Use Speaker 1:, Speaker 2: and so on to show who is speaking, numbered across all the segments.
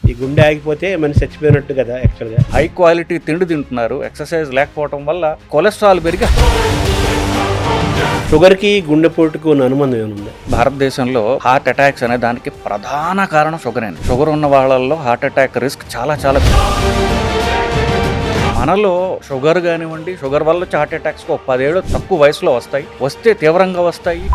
Speaker 1: ఈ గుండె ఆగిపోతే మనిషి చచ్చిపోయినట్టు కదా యాక్చువల్గా.
Speaker 2: హై క్వాలిటీ తిండి తింటున్నారు, ఎక్సర్సైజ్ లేకపోవడం వల్ల కొలెస్ట్రాల్ పెరిగి
Speaker 1: షుగర్కి గుండెపోటుకు ఉన్న అనుబంధం ఏముంది?
Speaker 2: భారతదేశంలో హార్ట్ అటాక్స్ అనే దానికి ప్రధాన కారణం షుగర్. షుగర్ ఉన్న వాళ్ళల్లో హార్ట్ అటాక్ రిస్క్ చాలా చాలా మనలో షుగర్ కానివ్వండి, షుగర్ వల్ల వచ్చే హార్ట్ అటాక్స్ 10 ఏళ్ళు తక్కువ వయసులో వస్తే తీవ్రంగా వస్తాయి.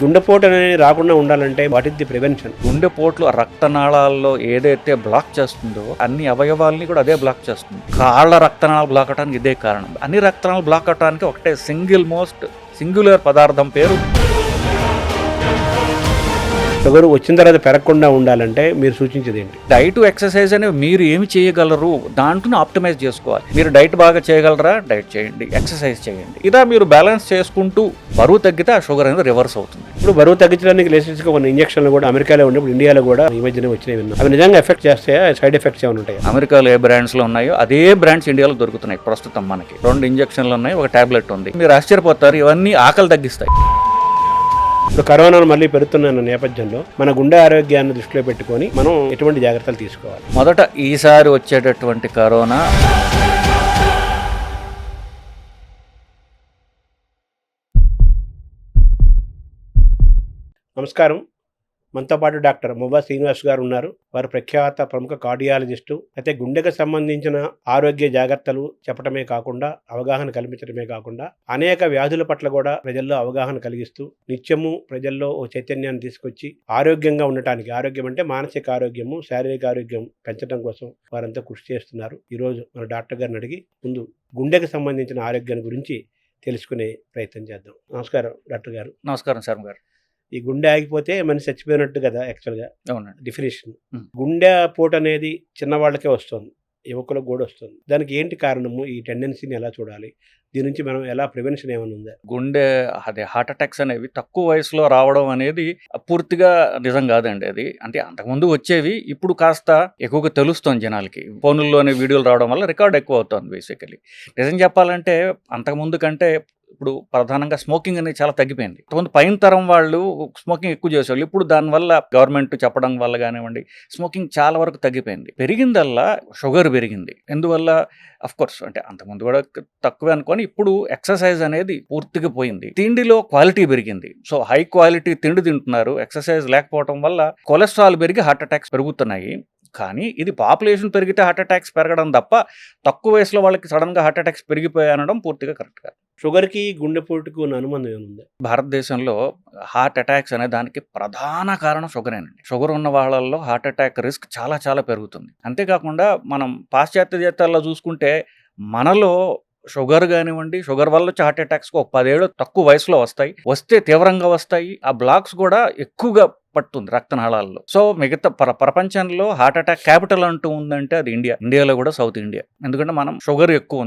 Speaker 1: గుండెపోటు అనేది రాకుండా ఉండాలంటే వాట్ ఇస్ ది ప్రివెన్షన్?
Speaker 2: గుండెపోట్లు రక్తనాళాల్లో ఏదైతే బ్లాక్ చేస్తుందో అన్ని అవయవాల్ని కూడా అదే బ్లాక్ చేస్తుంది. కాళ్ళ రక్తనాళాలు బ్లాక్ అవడానికి ఇదే కారణం. అన్ని రక్తనాళాలు బ్లాక్ అవడానికి ఒకటే సింగులర్ పదార్థం పేరు.
Speaker 1: షుగర్ వచ్చిన తర్వాత పెరగకుండా ఉండాలంటే మీరు సూచించేది ఏంటి?
Speaker 2: డైట్, ఎక్సర్సైజ్ అనేవి మీరు ఏమి చేయగలరు దాంట్లో ఆప్టిమైజ్ చేసుకోవాలి. మీరు డైట్ బాగా చేయగలరా, డైట్ చేయండి, ఎక్సర్సైజ్ చేయండి. ఇలా మీరు బ్యాలెన్స్ చేసుకుంటూ బరువు తగ్గితే ఆ షుగర్ అనేది రివర్స్ అవుతుంది.
Speaker 1: ఇప్పుడు బరువు తగ్గించడానికి లేటెస్ట్గా కొన్ని ఇంజక్షన్లు కూడా అమెరికాలో ఉన్నప్పుడు ఇండియాలో కూడా ఈ మధ్యనే వచ్చినాయి విన్నాం. అవి నిజంగా ఎఫెక్ట్ చేస్తాయా? సైడ్ ఎఫెక్ట్స్ ఏమైనా ఉంటాయి?
Speaker 2: అమెరికాలో ఏ బ్రాండ్స్ లో ఉన్నాయో అదే బ్రాండ్స్ ఇండియాలో దొరుకుతున్నాయి. ప్రస్తుతం మనకి 2 ఇంజక్షన్లు ఉన్నాయి, ఒక టాబ్లెట్ ఉంది. మీరు ఆశ్చర్యపోతారు, ఇవన్నీ ఆకలి తగ్గిస్తాయి.
Speaker 1: ఇప్పుడు కరోనాను మళ్ళీ పెరుగుతున్న నేపథ్యంలో మన గుండె ఆరోగ్యాన్ని దృష్టిలో పెట్టుకొని మనం ఎటువంటి జాగ్రత్తలు తీసుకోవాలి?
Speaker 2: మొదట ఈసారి వచ్చేటటువంటి కరోనా
Speaker 1: నమస్కారం. మనతో పాటు డాక్టర్ మువ్వా శ్రీనివాస్ గారు ఉన్నారు. వారు ప్రఖ్యాత ప్రముఖ కార్డియాలజిస్టు. అయితే గుండెకు సంబంధించిన ఆరోగ్య జాగ్రత్తలు చెప్పడమే కాకుండా, అవగాహన కల్పించడమే కాకుండా, అనేక వ్యాధుల పట్ల కూడా ప్రజల్లో అవగాహన కలిగిస్తూ నిత్యము ప్రజల్లో ఓ చైతన్యాన్ని తీసుకొచ్చి ఆరోగ్యంగా ఉండటానికి, ఆరోగ్యం అంటే మానసిక ఆరోగ్యము, శారీరక ఆరోగ్యం పెంచడం కోసం వారంతా కృషి చేస్తున్నారు. ఈరోజు మన డాక్టర్ గారిని అడిగి ముందు గుండెకు సంబంధించిన ఆరోగ్యాన్ని గురించి తెలుసుకునే ప్రయత్నం చేద్దాం. నమస్కారం డాక్టర్ గారు.
Speaker 2: నమస్కారం శర్మ గారు.
Speaker 1: ఈ గుండె ఆగిపోతే మనిషి చచ్చిపోయినట్టు కదా యాక్చువల్గా
Speaker 2: అవునండి.
Speaker 1: డెఫినేషన్. గుండె పోటు అనేది చిన్నవాళ్ళకే వస్తుంది, యువకులకు కూడా వస్తుంది. దానికి ఏంటి కారణము? ఈ టెండెన్సీని ఎలా చూడాలి? దీని నుంచి మనం ఎలా ప్రివెన్షన్ ఏమైనా ఉందా?
Speaker 2: గుండె హార్ట్ అటాక్స్ అనేవి తక్కువ వయసులో రావడం అనేది పూర్తిగా నిజం కాదండి. అది అంటే అంతకుముందు వచ్చేవి, ఇప్పుడు కాస్త ఎక్కువగా తెలుస్తుంది జనాలకి. ఫోనుల్లోనే వీడియోలు రావడం వల్ల రికార్డ్ ఎక్కువ అవుతుంది. బేసికలీ నిజం చెప్పాలంటే అంతకుముందు కంటే ఇప్పుడు ప్రధానంగా స్మోకింగ్ అనేది చాలా తగ్గిపోయింది. కొంత పైన తరం వాళ్ళు స్మోకింగ్ ఎక్కువ చేసేవాళ్ళు. ఇప్పుడు దానివల్ల గవర్నమెంట్ చెప్పడం వల్ల కానివ్వండి, స్మోకింగ్ చాలా వరకు తగ్గిపోయింది. పెరిగిందల్లా షుగర్ పెరిగింది. ఎందువల్ల? అఫ్ కోర్స్ అంటే అంతకుముందు కూడా తక్కువే అనుకొని, ఇప్పుడు ఎక్సర్సైజ్ అనేది పూర్తిగా పోయింది. తిండిలో క్వాలిటీ పెరిగింది. సో హై క్వాలిటీ తిండి తింటున్నారు, ఎక్సర్సైజ్ లేకపోవడం వల్ల కొలెస్ట్రాల్ పెరిగి హార్ట్ అటాక్స్ పెరుగుతున్నాయి. కానీ ఇది పాపులేషన్ పెరిగితే హార్ట్ అటాక్స్ పెరగడం తప్ప తక్కువ వయసులో వాళ్ళకి సడన్గా హార్ట్ అటాక్స్ పెరిగిపోయాయి అనడం పూర్తిగా కరెక్ట్ కాదు.
Speaker 1: షుగర్కి గుండెపోటుకు ఉన్న అనుబంధం ఏముంది?
Speaker 2: భారతదేశంలో హార్ట్ అటాక్స్ అనే దానికి ప్రధాన కారణం షుగరేనండి. షుగర్ ఉన్న వాళ్ళల్లో హార్ట్ అటాక్ రిస్క్ చాలా చాలా పెరుగుతుంది. అంతేకాకుండా మనం పాశ్చాత్య దేశాల్లో చూసుకుంటే మనలో షుగర్ కానివ్వండి, షుగర్ వల్ల వచ్చే హార్ట్ అటాక్స్ 10 ఏళ్ళు తక్కువ వయసులో వస్తే తీవ్రంగా వస్తాయి. ఆ బ్లాక్స్ కూడా ఎక్కువగా పడుతుంది రక్తనాళాల్లో. సో మిగతా ప్రపంచంలో హార్ట్ అటాక్ క్యాపిటల్ అంటూ ఉందంటే అది ఇండియా. ఇండియాలో కూడా సౌత్ ఇండియా. ఎందుకంటే మనం షుగర్ ఎక్కువ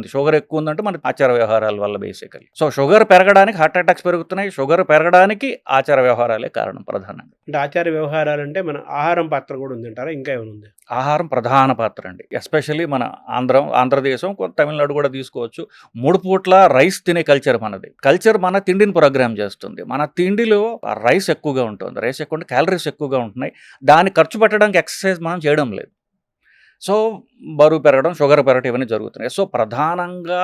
Speaker 2: ఉందంటే మన ఆచార వ్యవహారాల వల్ల బేసికలీ. సో షుగర్ పెరగడానికి హార్ట్ అటాక్స్ పెరుగుతున్నాయి. షుగర్ పెరగడానికి ఆచార వ్యవహారాలే కారణం ప్రధానంగా.
Speaker 1: అంటే ఆచార వ్యవహారాలు అంటే మన ఆహారం పాత్ర కూడా ఉందంటారా? ఇంకా ఏమైనా ఉంది?
Speaker 2: ఆహారం ప్రధాన పాత్ర అండి. ఎస్పెషల్లీ మన ఆంధ్రదేశం, తమిళనాడు కూడా తీసుకోవచ్చు. 3 పూట్ల రైస్ తినే కల్చర్ మనది. మన తిండిని ప్రోగ్రామ్ చేస్తుంది. మన తిండిలో రైస్ ఎక్కువగా ఉంటుంది. రైస్ ఎక్కువ, క్యాలరీస్ ఎక్కువగా ఉంటున్నాయి. దాన్ని ఖర్చు పెట్టడానికి ఎక్సర్సైజ్ మనం చేయడం లేదు. సో బరువు పెరగడం, షుగర్ పెరగడం ఇవన్నీ జరుగుతున్నాయి. సో ప్రధానంగా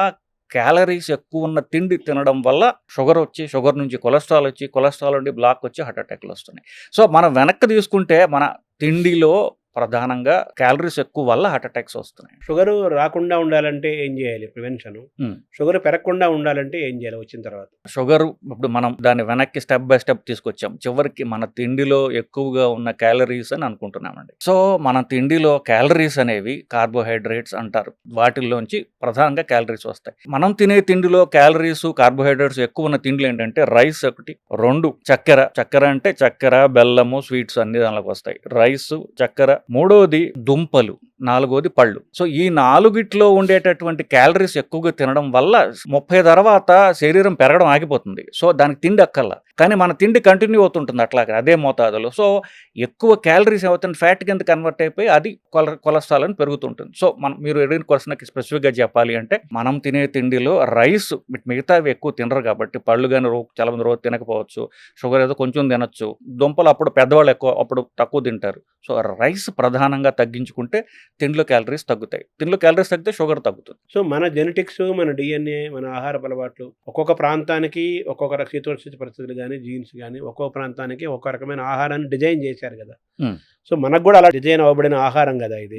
Speaker 2: క్యాలరీస్ ఎక్కువ ఉన్న తిండి తినడం వల్ల షుగర్ నుంచి కొలెస్ట్రాల్ నుండి బ్లాక్ వచ్చి హార్ట్ అటాక్లు వస్తున్నాయి. సో మనం వెనక్కి తీసుకుంటే మన తిండిలో ప్రధానంగా క్యాలరీస్ ఎక్కువ వల్ల హార్ట్ అటాక్స్ వస్తున్నాయి.
Speaker 1: షుగర్ రాకుండా ఉండాలంటే ఏం చేయాలి? ప్రివెన్షన్. షుగర్ పెరగకుండా ఉండాలంటే ఏం చేయాలి వచ్చిన తర్వాత?
Speaker 2: షుగర్ ఇప్పుడు మనం దాన్ని వెనక్కి స్టెప్ బై స్టెప్ తీసుకొచ్చాం. చివరికి మన తిండిలో ఎక్కువగా ఉన్న క్యాలరీస్ అని అనుకుంటున్నామండి. సో మన తిండిలో క్యాలరీస్ అనేవి కార్బోహైడ్రేట్స్ అంటారు. వాటిల్లోంచి ప్రధానంగా క్యాలరీస్ వస్తాయి. మనం తినే తిండిలో క్యాలరీస్, కార్బోహైడ్రేట్స్ ఎక్కువ ఉన్న తిండిలు ఏంటంటే రైస్ ఒకటి, 2 చక్కెర అంటే చక్కెర, బెల్లము, స్వీట్స్ అన్ని దానిలోకి వస్తాయి. రైస్, చక్కెర. 3వది దుంపలు. నాలుగోది పళ్ళు. సో ఈ నాలుగిట్లో ఉండేటటువంటి క్యాలరీస్ ఎక్కువగా తినడం వల్ల 30 తర్వాత శరీరం పెరగడం ఆగిపోతుంది. సో దానికి తిండి అక్కర్లా. కానీ మన తిండి కంటిన్యూ అవుతుంటుంది అట్లాగే అదే మోతాదులో. సో ఎక్కువ క్యాలరీస్ ఏమవుతుంది ఫ్యాట్ కింద కన్వర్ట్ అయిపోయి అది కొలెస్ట్రాల్ అని పెరుగుతుంటుంది. సో మీరు అడిగిన క్వశ్చన్కి స్పెసిఫిక్గా చెప్పాలి అంటే మనం తినే తిండిలో రైస్ మిగతావి ఎక్కువ తినరు కాబట్టి పళ్ళు కానీ చాలా మంది రోజు తినకపోవచ్చు. షుగర్ ఏదో కొంచెం తినొచ్చు. దుంపలు అప్పుడు పెద్దవాళ్ళు ఎక్కువ అప్పుడు తక్కువ తింటారు. సో రైస్ ప్రధానంగా తగ్గించుకుంటే తిండిలో క్యాలరీస్ తగ్గుతాయి. తిండిలో క్యాలరీస్ తగ్గితే షుగర్ తగ్గుతుంది.
Speaker 1: సో మన జెనెటిక్స్, మన డిఎన్ఏ, మన ఆహారపు అలవాట్లు ఒక్కొక్క ప్రాంతానికి ఒక్కొక్క శీతోష్ణ పరిస్థితులు కానీ జీన్స్ కానీ ఒక్కొక్క ప్రాంతానికి ఒక్కొక్క రకమైన ఆహారాన్ని డిజైన్ చేశారు కదా. సో మనకు కూడా అలా డిజైన్ అవ్వబడిన ఆహారం కదా ఇది.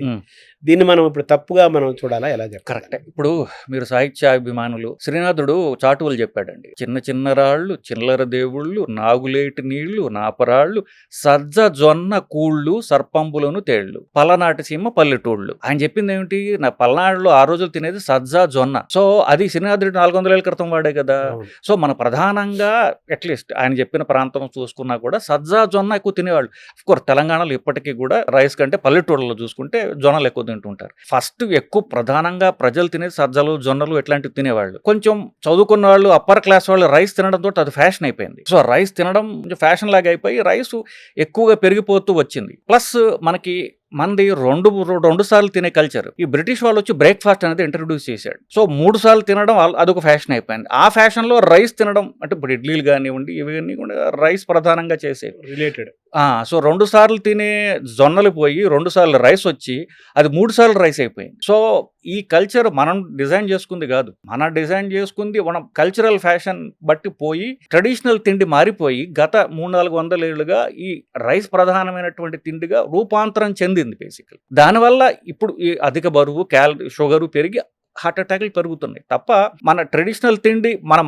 Speaker 1: దీన్ని మనం ఇప్పుడు తప్పుగా మనం చూడాలా, ఎలా చెప్పాలి?
Speaker 2: కరెక్టే. ఇప్పుడు మీరు సాహిత్యాభిమానులు శ్రీనాథుడు చాటువులు చెప్పాడండి. చిన్న చిన్న రాళ్ళు, చిల్లర దేవుళ్ళు, నాగులేటి నీళ్లు, నాపరాళ్ళు, సజ్జ జొన్న కూళ్ళు, సర్పంబులను తేళ్లు, పలనాటి సీమ పల్లెటూళ్ళు. ఆయన చెప్పింది ఏమిటి? నా పల్నాడులో ఆ రోజులు తినేది సజ్జ జొన్న. సో అది శ్రీనాథుడు 400 ఏళ్ల క్రితం వాడే కదా. సో మన ప్రధానంగా అట్లీస్ట్ ఆయన చెప్పిన ప్రాంతం చూసుకున్నా కూడా సజ్జ జొన్న ఎక్కువ తినేవాళ్ళు. అఫ్కోర్స్ తెలంగాణలో ఇప్పటికీ కూడా రైస్ కంటే పల్లెటూళ్ళలో చూసుకుంటే జొన్నలు ఎక్కువ తింటుంటారు. ఫస్ట్ ఎక్కువ ప్రధానంగా ప్రజలు తినేది సజ్జలు, జొన్నలు ఇట్లాంటివి తినేవాళ్ళు. కొంచెం చదువుకున్న వాళ్ళు, అప్పర్ క్లాస్ వాళ్ళు రైస్ తినడంతో అది ఫ్యాషన్ అయిపోయింది. సో రైస్ తినడం కొంచెం ఫ్యాషన్ లాగా అయిపోయి రైస్ ఎక్కువగా పెరిగిపోతూ వచ్చింది. ప్లస్ మనకి మంది రెండు సార్లు తినే కల్చర్. ఈ బ్రిటిష్ వాళ్ళు వచ్చి బ్రేక్ఫాస్ట్ అనేది ఇంట్రడ్యూస్ చేశాడు. సో 3 సార్లు తినడం అదొక ఫ్యాషన్ అయిపోయింది. ఆ ఫ్యాషన్ లో రైస్ తినడం అంటే ఇప్పుడు ఇడ్లీలు కానివ్వండి ఇవన్నీ కూడా రైస్ ప్రధానంగా చేసేవి
Speaker 1: రిలేటెడ్.
Speaker 2: సో 2 సార్లు తినే జొన్నలు పోయి 2 సార్లు రైస్ వచ్చి అది 3 సార్లు రైస్ అయిపోయింది. సో ఈ కల్చర్ మనం డిజైన్ చేసుకుంది కాదు. మనం డిజైన్ చేసుకుంది మనం కల్చరల్ ఫ్యాషన్ బట్టి పోయి ట్రెడిషనల్ తిండి మారిపోయి గత 300-400 ఏళ్లుగా ఈ రైస్ ప్రధానమైనటువంటి తిండిగా రూపాంతరం చెందింది బేసికల్. దానివల్ల ఇప్పుడు ఈ అధిక బరువు, షుగరు పెరిగి హార్ట్ అటాక్లు పెరుగుతున్నాయి తప్ప మన ట్రెడిషనల్ తిండి మనం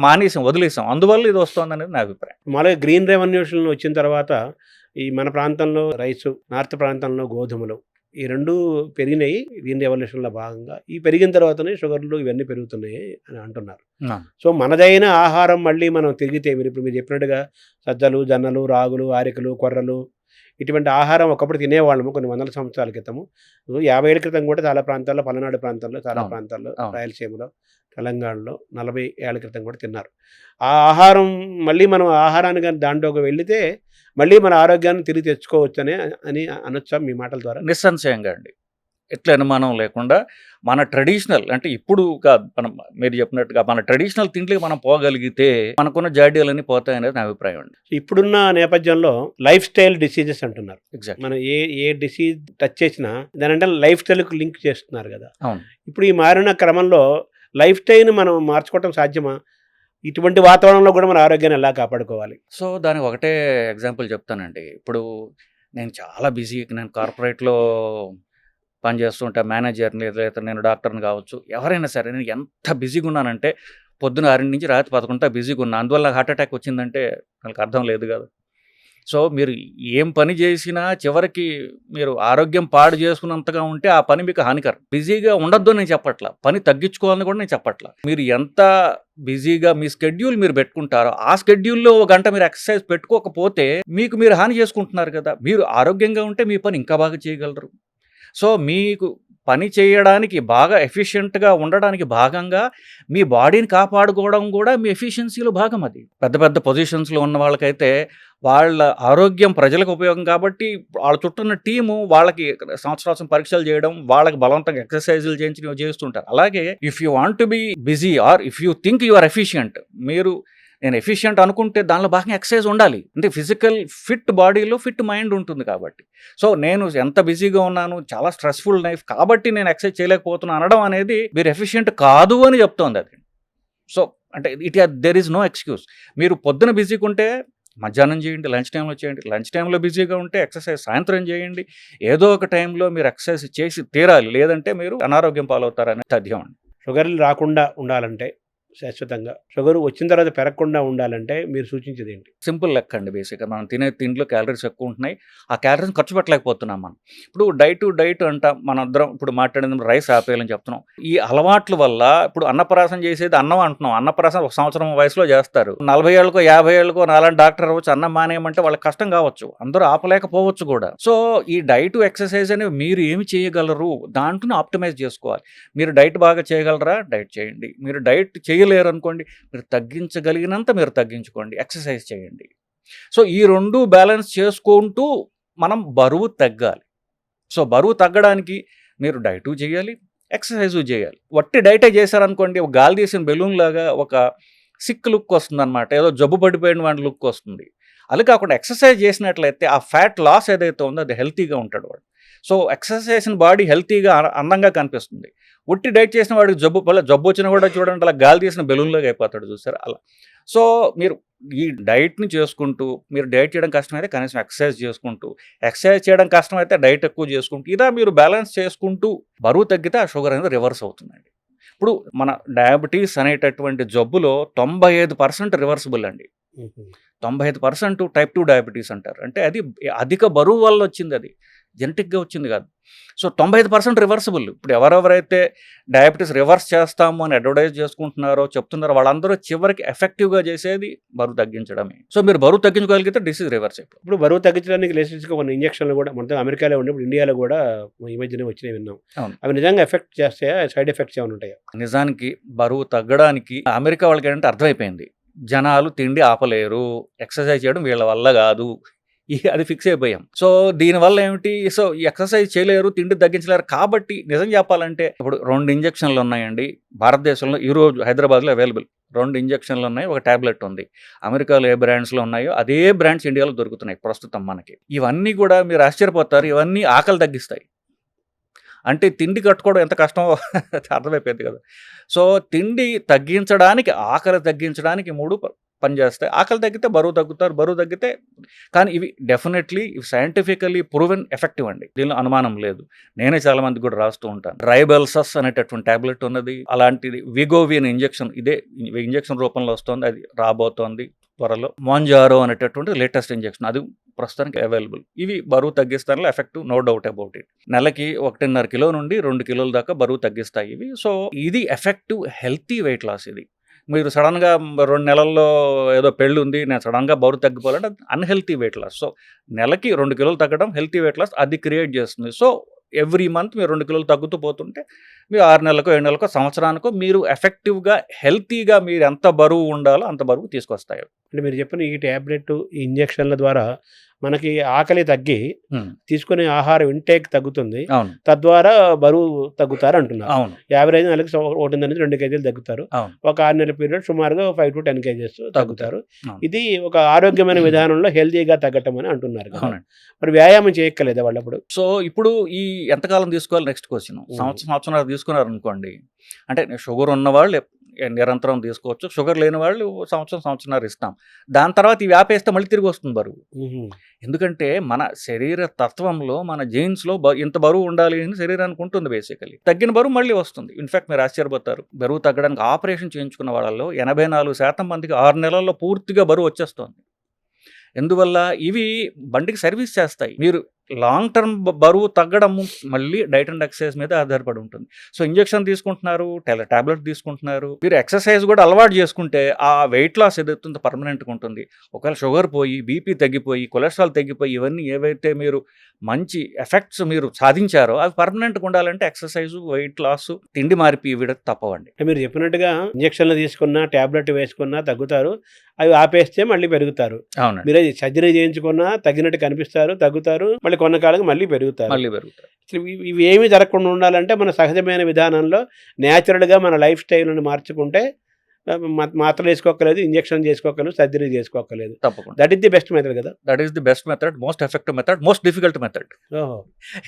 Speaker 2: వదిలేసాం. అందువల్ల ఇది వస్తుంది అనేది నా అభిప్రాయం.
Speaker 1: మళ్ళీ గ్రీన్ రెవల్యూషన్ వచ్చిన తర్వాత ఈ మన ప్రాంతంలో రైసు, నార్త్ ప్రాంతంలో గోధుమలు, ఈ రెండు పెరిగినాయి గ్రీన్ రెవల్యూషన్లో భాగంగా. ఈ పెరిగిన తర్వాతనే షుగర్లు ఇవన్నీ పెరుగుతున్నాయి అని అంటున్నారు. సో మనదైన ఆహారం మళ్ళీ మనం తిరిగితే ఇప్పుడు మీరు చెప్పినట్టుగా సజ్జలు, జొన్నలు, రాగులు, ఆరికలు, కొర్రలు ఇటువంటి ఆహారం ఒకప్పుడు తినేవాళ్ళము కొన్ని వందల సంవత్సరాల క్రితము. 50 ఏళ్ల క్రితం కూడా చాలా ప్రాంతాల్లో, పల్నాడు ప్రాంతాల్లో, చాలా ప్రాంతాల్లో, రాయలసీమలో, తెలంగాణలో 40 ఏళ్ల క్రితం కూడా తిన్నారు. ఆ ఆహారం మళ్ళీ మనం ఆహారాన్ని కానీ దాంట్లోకి వెళితే మళ్ళీ మన ఆరోగ్యాన్ని తిరిగి తెచ్చుకోవచ్చని అనొచ్చా మీ మాటల ద్వారా?
Speaker 2: నిస్సంశయంగా అండి. ఎట్లా అనుమానం లేకుండా మన ట్రెడిషనల్ అంటే ఇప్పుడు కాదు, మనం మీరు చెప్పినట్టుగా మన ట్రెడిషనల్ తిండికి మనం పోగలిగితే మనకున్న జాడ్యాలన్నీ పోతాయనేది నా అభిప్రాయం అండి.
Speaker 1: ఇప్పుడున్న నేపథ్యంలో లైఫ్ స్టైల్ డిసీజెస్ అంటున్నారు.
Speaker 2: ఎగ్జాక్ట్.
Speaker 1: మనం ఏ డిసీజ్ టచ్ చేసినా దానంటే లైఫ్ స్టైల్కి లింక్ చేస్తున్నారు కదా.
Speaker 2: అవును.
Speaker 1: ఇప్పుడు ఈ మారిన క్రమంలో లైఫ్ స్టైల్ని మనం మార్చుకోవటం సాధ్యమా? ఇటువంటి వాతావరణంలో కూడా మన ఆరోగ్యాన్ని ఎలా కాపాడుకోవాలి?
Speaker 2: సో దానికి ఒకటే ఎగ్జాంపుల్ చెప్తానండి. ఇప్పుడు నేను చాలా బిజీ, నేను కార్పొరేట్లో పనిచేస్తుంటా, మేనేజర్ని లేదా నేను డాక్టర్ని కావచ్చు, ఎవరైనా సరే నేను ఎంత బిజీగా ఉన్నానంటే పొద్దున 6 నుంచి రాత్రి 11 బిజీగా ఉన్నా. అందువల్ల నాకు హార్ట్ అటాక్ వచ్చిందంటే నాకు అర్థం లేదు కదా. సో మీరు ఏం పని చేసినా చివరికి మీరు ఆరోగ్యం పాడు చేసుకున్నంతగా ఉంటే ఆ పని మీకు హానికరం. బిజీగా ఉండొద్దు నేను చెప్పట్లా, పని తగ్గించుకోవాలని కూడా నేను చెప్పట్లా. మీరు ఎంత బిజీగా మీ స్కెడ్యూల్ మీరు పెట్టుకుంటారో ఆ స్కెడ్యూల్లో 1 గంట మీరు ఎక్సర్సైజ్ పెట్టుకోకపోతే మీకు మీరు హాని చేసుకుంటున్నారు కదా. మీరు ఆరోగ్యంగా ఉంటే మీ పని ఇంకా బాగా చేయగలరు. సో మీకు పని చేయడానికి బాగా ఎఫిషియెంట్గా ఉండడానికి భాగంగా మీ బాడీని కాపాడుకోవడం కూడా మీ ఎఫిషియన్సీలో భాగం. అది పెద్ద పెద్ద పొజిషన్స్లో ఉన్న వాళ్ళకైతే వాళ్ళ ఆరోగ్యం ప్రజలకు ఉపయోగం కాబట్టి వాళ్ళ చుట్టూ ఉన్న టీము వాళ్ళకి సంవత్సరం పరీక్షలు చేయడం, వాళ్ళకి బలవంతంగా ఎక్సర్సైజులు చేస్తుంటారు. అలాగే if you want to be busy or if you think you are efficient, మీరు నేను ఎఫిషియంట్ అనుకుంటే దానిలో భాగంగా ఎక్సర్సైజ్ ఉండాలి. అంటే ఫిజికల్ ఫిట్ బాడీలో ఫిట్ మైండ్ ఉంటుంది కాబట్టి. సో నేను ఎంత బిజీగా ఉన్నాను, చాలా స్ట్రెస్ఫుల్ లైఫ్ కాబట్టి నేను ఎక్సర్సైజ్ చేయలేకపోతున్నాను అనడం అనేది మీరు ఎఫిషియంట్ కాదు అని చెప్తోంది అది. సో అంటే దెర్ ఈజ్ నో ఎక్స్క్యూజ్. మీరు పొద్దున బిజీగా ఉంటే మధ్యాహ్నం చేయండి, లంచ్ టైంలో చేయండి. లంచ్ టైంలో బిజీగా ఉంటే ఎక్సర్సైజ్ సాయంత్రం చేయండి. ఏదో ఒక టైంలో మీరు ఎక్సర్సైజ్ చేసి తీరాలి, లేదంటే మీరు అనారోగ్యం పాలవుతారని తథ్యం అండి.
Speaker 1: షుగర్లు రాకుండా ఉండాలంటే శాశ్వతంగా. షుగర్ వచ్చిన తర్వాత పెరగకుండా ఉండాలంటే మీరు సూచించేది ఏంటి?
Speaker 2: సింపుల్ లెక్క అండి బేసిక్‌గా. మనం తినే తిండిలో క్యాలరీస్ ఎక్కువ ఉంటున్నాయి. ఆ క్యాలరీస్‌ని ఖర్చు పెట్టలేకపోతున్నాం మనం. ఇప్పుడు డైట్ అంటాం. మనందరం ఇప్పుడు మాట్లాడింది రైస్ ఆపేయాలని చెప్తున్నాం. ఈ అలవాట్ల వల్ల ఇప్పుడు అన్నప్రాసన చేసేది అన్నం అంటున్నాం. అన్నప్రాసన ఒక సంవత్సరం వయసులో చేస్తారు. 40 ఏళ్ళకో, 50 ఏళ్ళకో నాలాంటి డాక్టర్ అవ్వచ్చు అన్నం మానేయమంటే వాళ్ళకి కష్టం కావచ్చు. అందరూ ఆపలేకపోవచ్చు కూడా. సో, ఈ డైట్, ఎక్సర్సైజ్ అనేవి మీరు ఏమి చేయగలరు? దాంట్లోనే ఆప్టిమైజ్ చేసుకోవాలి. మీరు డైట్ బాగా చేయగలరా? డైట్ చేయండి. మీరు డైట్ చేయలేరనుకోండి, మీరు తగ్గించగలిగినంత మీరు తగ్గించుకోండి. ఎక్సర్సైజ్ చేయండి. సో, ఈ 2 బ్యాలెన్స్ చేసుకుంటూ మనం బరువు తగ్గాలి. సో, బరువు తగ్గడానికి మీరు డైటు చేయాలి, ఎక్సర్సైజు చేయాలి. వట్టి డైటే చేశారనుకోండి, ఒక గాలి తీసిన బెలూన్‌లాగా ఒక సిక్ లుక్ వస్తుందనమాట. ఏదో జబ్బు పడిపోయిన వాడి లుక్ వస్తుంది. అది కాకుండా ఎక్సర్సైజ్ చేసినట్లయితే ఆ ఫ్యాట్ లాస్ ఏదైతే ఉందో అది హెల్తీగా ఉంటాడు వాడు. సో, ఎక్సర్సైజ్ చేసిన బాడీ హెల్తీగా అందంగా కనిపిస్తుంది. ఉట్టి డైట్ చేసిన వాడికి జబ్బు వచ్చినా కూడా చూడండి అలా గాలి తీసిన బెలూన్‌లాగా అయిపోతాడు చూసారా అలా. సో, మీరు ఈ డైట్‌ని చేసుకుంటూ, మీరు డైట్ చేయడం కష్టమైతే కనీసం ఎక్సర్సైజ్ చేసుకుంటూ, ఎక్సర్సైజ్ చేయడం కష్టమైతే డైట్ ఎక్కువ చేసుకుంటూ, ఇలా మీరు బ్యాలెన్స్ చేసుకుంటూ బరువు తగ్గితే ఆ షుగర్ అనేది రివర్స్ అవుతుందండి. ఇప్పుడు మన డయాబెటీస్ అనేటటువంటి జబ్బులో 95% రివర్సిబుల్ అండి.
Speaker 1: హుహు.
Speaker 2: 95% టైప్ 2 డయాబెటీస్ అంటారు. అంటే అది అధిక బరువు వల్ల వచ్చిందది. జెనెటిక్‌గా వచ్చింది కాదు. So, 95% reversible. ఇప్పుడు ఎవరెవరైతే డయాబెటీస్ రివర్స్ చేస్తాము అని అడ్వర్టైజ్ చేసుకుంటున్నారో, చెప్తున్నారో వాళ్ళందరూ చివరికి ఎఫెక్టివ్‌గా చేసేది బరువు తగ్గించడమే. సో, మీరు బరువు తగ్గించుకోగలిగితే డిసీజ్ రివర్స్ అయిపోతుంది.
Speaker 1: ఇప్పుడు బరువు తగ్గించడానికి లేటెస్ట్‌గా కొన్ని ఇంజెక్షన్లు కూడా మొత్తం అమెరికాలో ఉండే ఇప్పుడు ఇండియాలో కూడా ఈ మధ్యనే వచ్చినవి విన్నాం.
Speaker 2: అవును.
Speaker 1: అవి నిజంగా ఎఫెక్ట్ చేస్తాయా? సైడ్ ఎఫెక్ట్స్ ఏమైనా ఉంటాయా?
Speaker 2: నిజానికి బరువు తగ్గడానికి అమెరికా వాళ్ళకేంటంటే అర్థమైపోయింది. జనాలు తిండి ఆపలేరు. ఎక్సర్సైజ్ చేయడం వీళ్ళ వల్ల కాదు. అది ఫిక్స్ అయిపోయాం. సో, దీనివల్ల ఏమిటి? సో, ఎక్సర్సైజ్ చేయలేరు, తిండి తగ్గించలేరు కాబట్టి నిజం చెప్పాలంటే ఇప్పుడు 2 ఇంజెక్షన్లు ఉన్నాయండి. భారతదేశంలో ఈరోజు హైదరాబాద్‌లో అవైలబుల్. 2 ఇంజెక్షన్లు ఉన్నాయి. ఒక టాబ్లెట్ ఉంది. అమెరికాలో ఏ బ్రాండ్స్‌లో ఉన్నాయో అదే బ్రాండ్స్ ఇండియాలో దొరుకుతున్నాయి ప్రస్తుతం మనకి. ఇవన్నీ కూడా మీరు ఆశ్చర్యపోతారు. ఇవన్నీ ఆకలి తగ్గిస్తాయి. అంటే తిండి కట్టుకోవడం ఎంత కష్టమో అర్థమైపోయింది కదా! సో, తిండి తగ్గించడానికి, ఆకలి తగ్గించడానికి 3 పనిచేస్తాయి. ఆకలి తగ్గితే బరువు తగ్గుతారు. బరువు తగ్గితే కానీ ఇవి డెఫినెట్‌లీ సైంటిఫికల్లీ ప్రూవెన్ ఎఫెక్టివ్ అండి. దీనిలో అనుమానం లేదు. నేనే చాలా మందికి కూడా రాస్తూ ఉంటాను. రైబెల్సస్ అనేటటువంటి టాబ్లెట్ ఉన్నది. అలాంటిది విగోవిన్ ఇంజెక్షన్ ఇదే ఇంజెక్షన్ రూపంలో వస్తుంది. అది రాబోతోంది త్వరలో. మోంజారో అనేటటువంటి లేటెస్ట్ ఇంజెక్షన్ అది ప్రస్తుతానికి అవైలబుల్. ఇవి బరువు తగ్గిస్తానిలో effective no doubt about it. నెలకి 1.5 కిలో నుండి 2 కిలోల దాకా బరువు తగ్గిస్తాయి ఇవి. సో, ఇది ఎఫెక్టివ్ హెల్తీ వెయిట్ లాస్ ఇది. మీరు సడన్‌గా 2 నెలల్లో ఏదో పెళ్ళుంది, నేను సడన్‌గా బరువు తగ్గిపోవాలంటే అన్‌హెల్తీ వెయిట్ లాస్. సో, నెలకి 2 కిలోలు తగ్గడం హెల్తీ వెయిట్ లాస్ అది క్రియేట్ చేస్తుంది. సో, ఎవ్రీ మంత్ మీరు 2 కిలోలు తగ్గుతూ పోతుంటే మీరు 6 నెలలకో, 7 నెలలకో, సంవత్సరానికో మీరు ఎఫెక్టివ్‌గా, హెల్తీగా మీరు ఎంత బరువు ఉండాలో అంత బరువు తీసుకొస్తాయి.
Speaker 1: అంటే మీరు చెప్పిన ఈ టాబ్లెట్, ఈ ఇంజెక్షన్ల ద్వారా మనకి ఆకలి తగ్గి తీసుకునే ఆహారం ఇంటేక్ తగ్గుతుంది.
Speaker 2: అవును.
Speaker 1: తద్వారా బరువు తగ్గుతారు అంటున్నారు.
Speaker 2: అవును.
Speaker 1: యావరేజ్ నెలకి 1.5-2 కేజీలు తగ్గుతారు.
Speaker 2: అవును.
Speaker 1: ఒక 6 నెలల పీరియడ్ సుమారుగా 5-10 కేజెస్ తగ్గుతారు.
Speaker 2: అవును.
Speaker 1: ఇది ఒక ఆరోగ్యమైన విధానంలో హెల్తీగా తగ్గటం అని అంటున్నారు కదా!
Speaker 2: అవునండి.
Speaker 1: మరి వ్యాయామం చేయక్కర్లేదా వాళ్ళప్పుడు?
Speaker 2: సో, ఇప్పుడు ఈ ఎంతకాలం తీసుకోవాలి నెక్స్ట్ క్వెషన్. సంవత్సరం తీసుకున్నారనుకోండి. అంటే షుగర్ ఉన్నవాళ్ళు నిరంతరం తీసుకోవచ్చు. షుగర్ లేని వాళ్ళు సంవత్సరంన్నర ఇస్తాం. దాని తర్వాత ఇవి ఆపేస్తే మళ్ళీ తిరిగి వస్తుంది బరువు. ఎందుకంటే మన శరీర తత్వంలో, మన జీన్స్‌లో ఇంత బరువు ఉండాలి అని శరీరానికి ఉంటుంది బేసికల్లీ. తగ్గిన బరువు మళ్ళీ వస్తుంది. ఇన్‌ఫాక్ట్ మీరు ఆశ్చర్యపోతారు. బరువు తగ్గడానికి ఆపరేషన్ చేయించుకున్న వాళ్ళలో 84% మందికి 6 నెలల్లో పూర్తిగా బరువు వచ్చేస్తుంది. ఎందువల్ల? ఇవి బండికి సర్వీస్ చేస్తాయి. మీరు లాంగ్ టర్మ్ బరువు తగ్గడం మళ్ళీ డైట్ అండ్ ఎక్సర్సైజ్ మీద ఆధారపడి ఉంటుంది. సో, ఇంజెక్షన్ తీసుకుంటున్నారు, టాబ్లెట్ తీసుకుంటున్నారు. మీరు ఎక్సర్సైజ్ కూడా అలవాటు చేసుకుంటే ఆ వెయిట్ లాస్ ఏదైతుందో పర్మనెంట్‌గా ఉంటుంది. ఒకవేళ షుగర్ పోయి, బీపీ తగ్గిపోయి, కొలెస్ట్రాల్ తగ్గిపోయి ఇవన్నీ ఏవైతే మీరు మంచి ఎఫెక్ట్స్ మీరు సాధించారో అవి పర్మనెంట్‌గా ఉండాలంటే ఎక్సర్సైజు, వెయిట్ లాస్, తిండి మార్పు ఇవి తప్పవండి.
Speaker 1: అంటే మీరు చెప్పినట్టుగా ఇంజెక్షన్లు తీసుకున్నా, టాబ్లెట్ వేసుకున్నా తగ్గుతారు. అవి ఆపేస్తే మళ్ళీ పెరుగుతారు.
Speaker 2: అవునండి.
Speaker 1: మీరు సర్జరీ చేయించుకున్నా తగ్గినట్టు కనిపిస్తారు, తగ్గుతారు. మళ్ళీ కొన్నకాలంగా మళ్ళీ పెరుగుతారు. ఇవి ఏమీ జరగకుండా ఉండాలంటే మన సహజమైన విధానంలో న్యాచురల్‌గా మన లైఫ్ స్టైల్‌ని మార్చుకుంటే మాత్రలు వేసుకోక్కర్లేదు, ఇంజెక్షన్ చేసుకోక్కర్లేదు, సర్జరీ చేసుకోక్కర్లేదు.
Speaker 2: తప్పకుండా.
Speaker 1: That is the best method కదా!
Speaker 2: That is the best method, most effective method, most difficult method.
Speaker 1: ఓహో!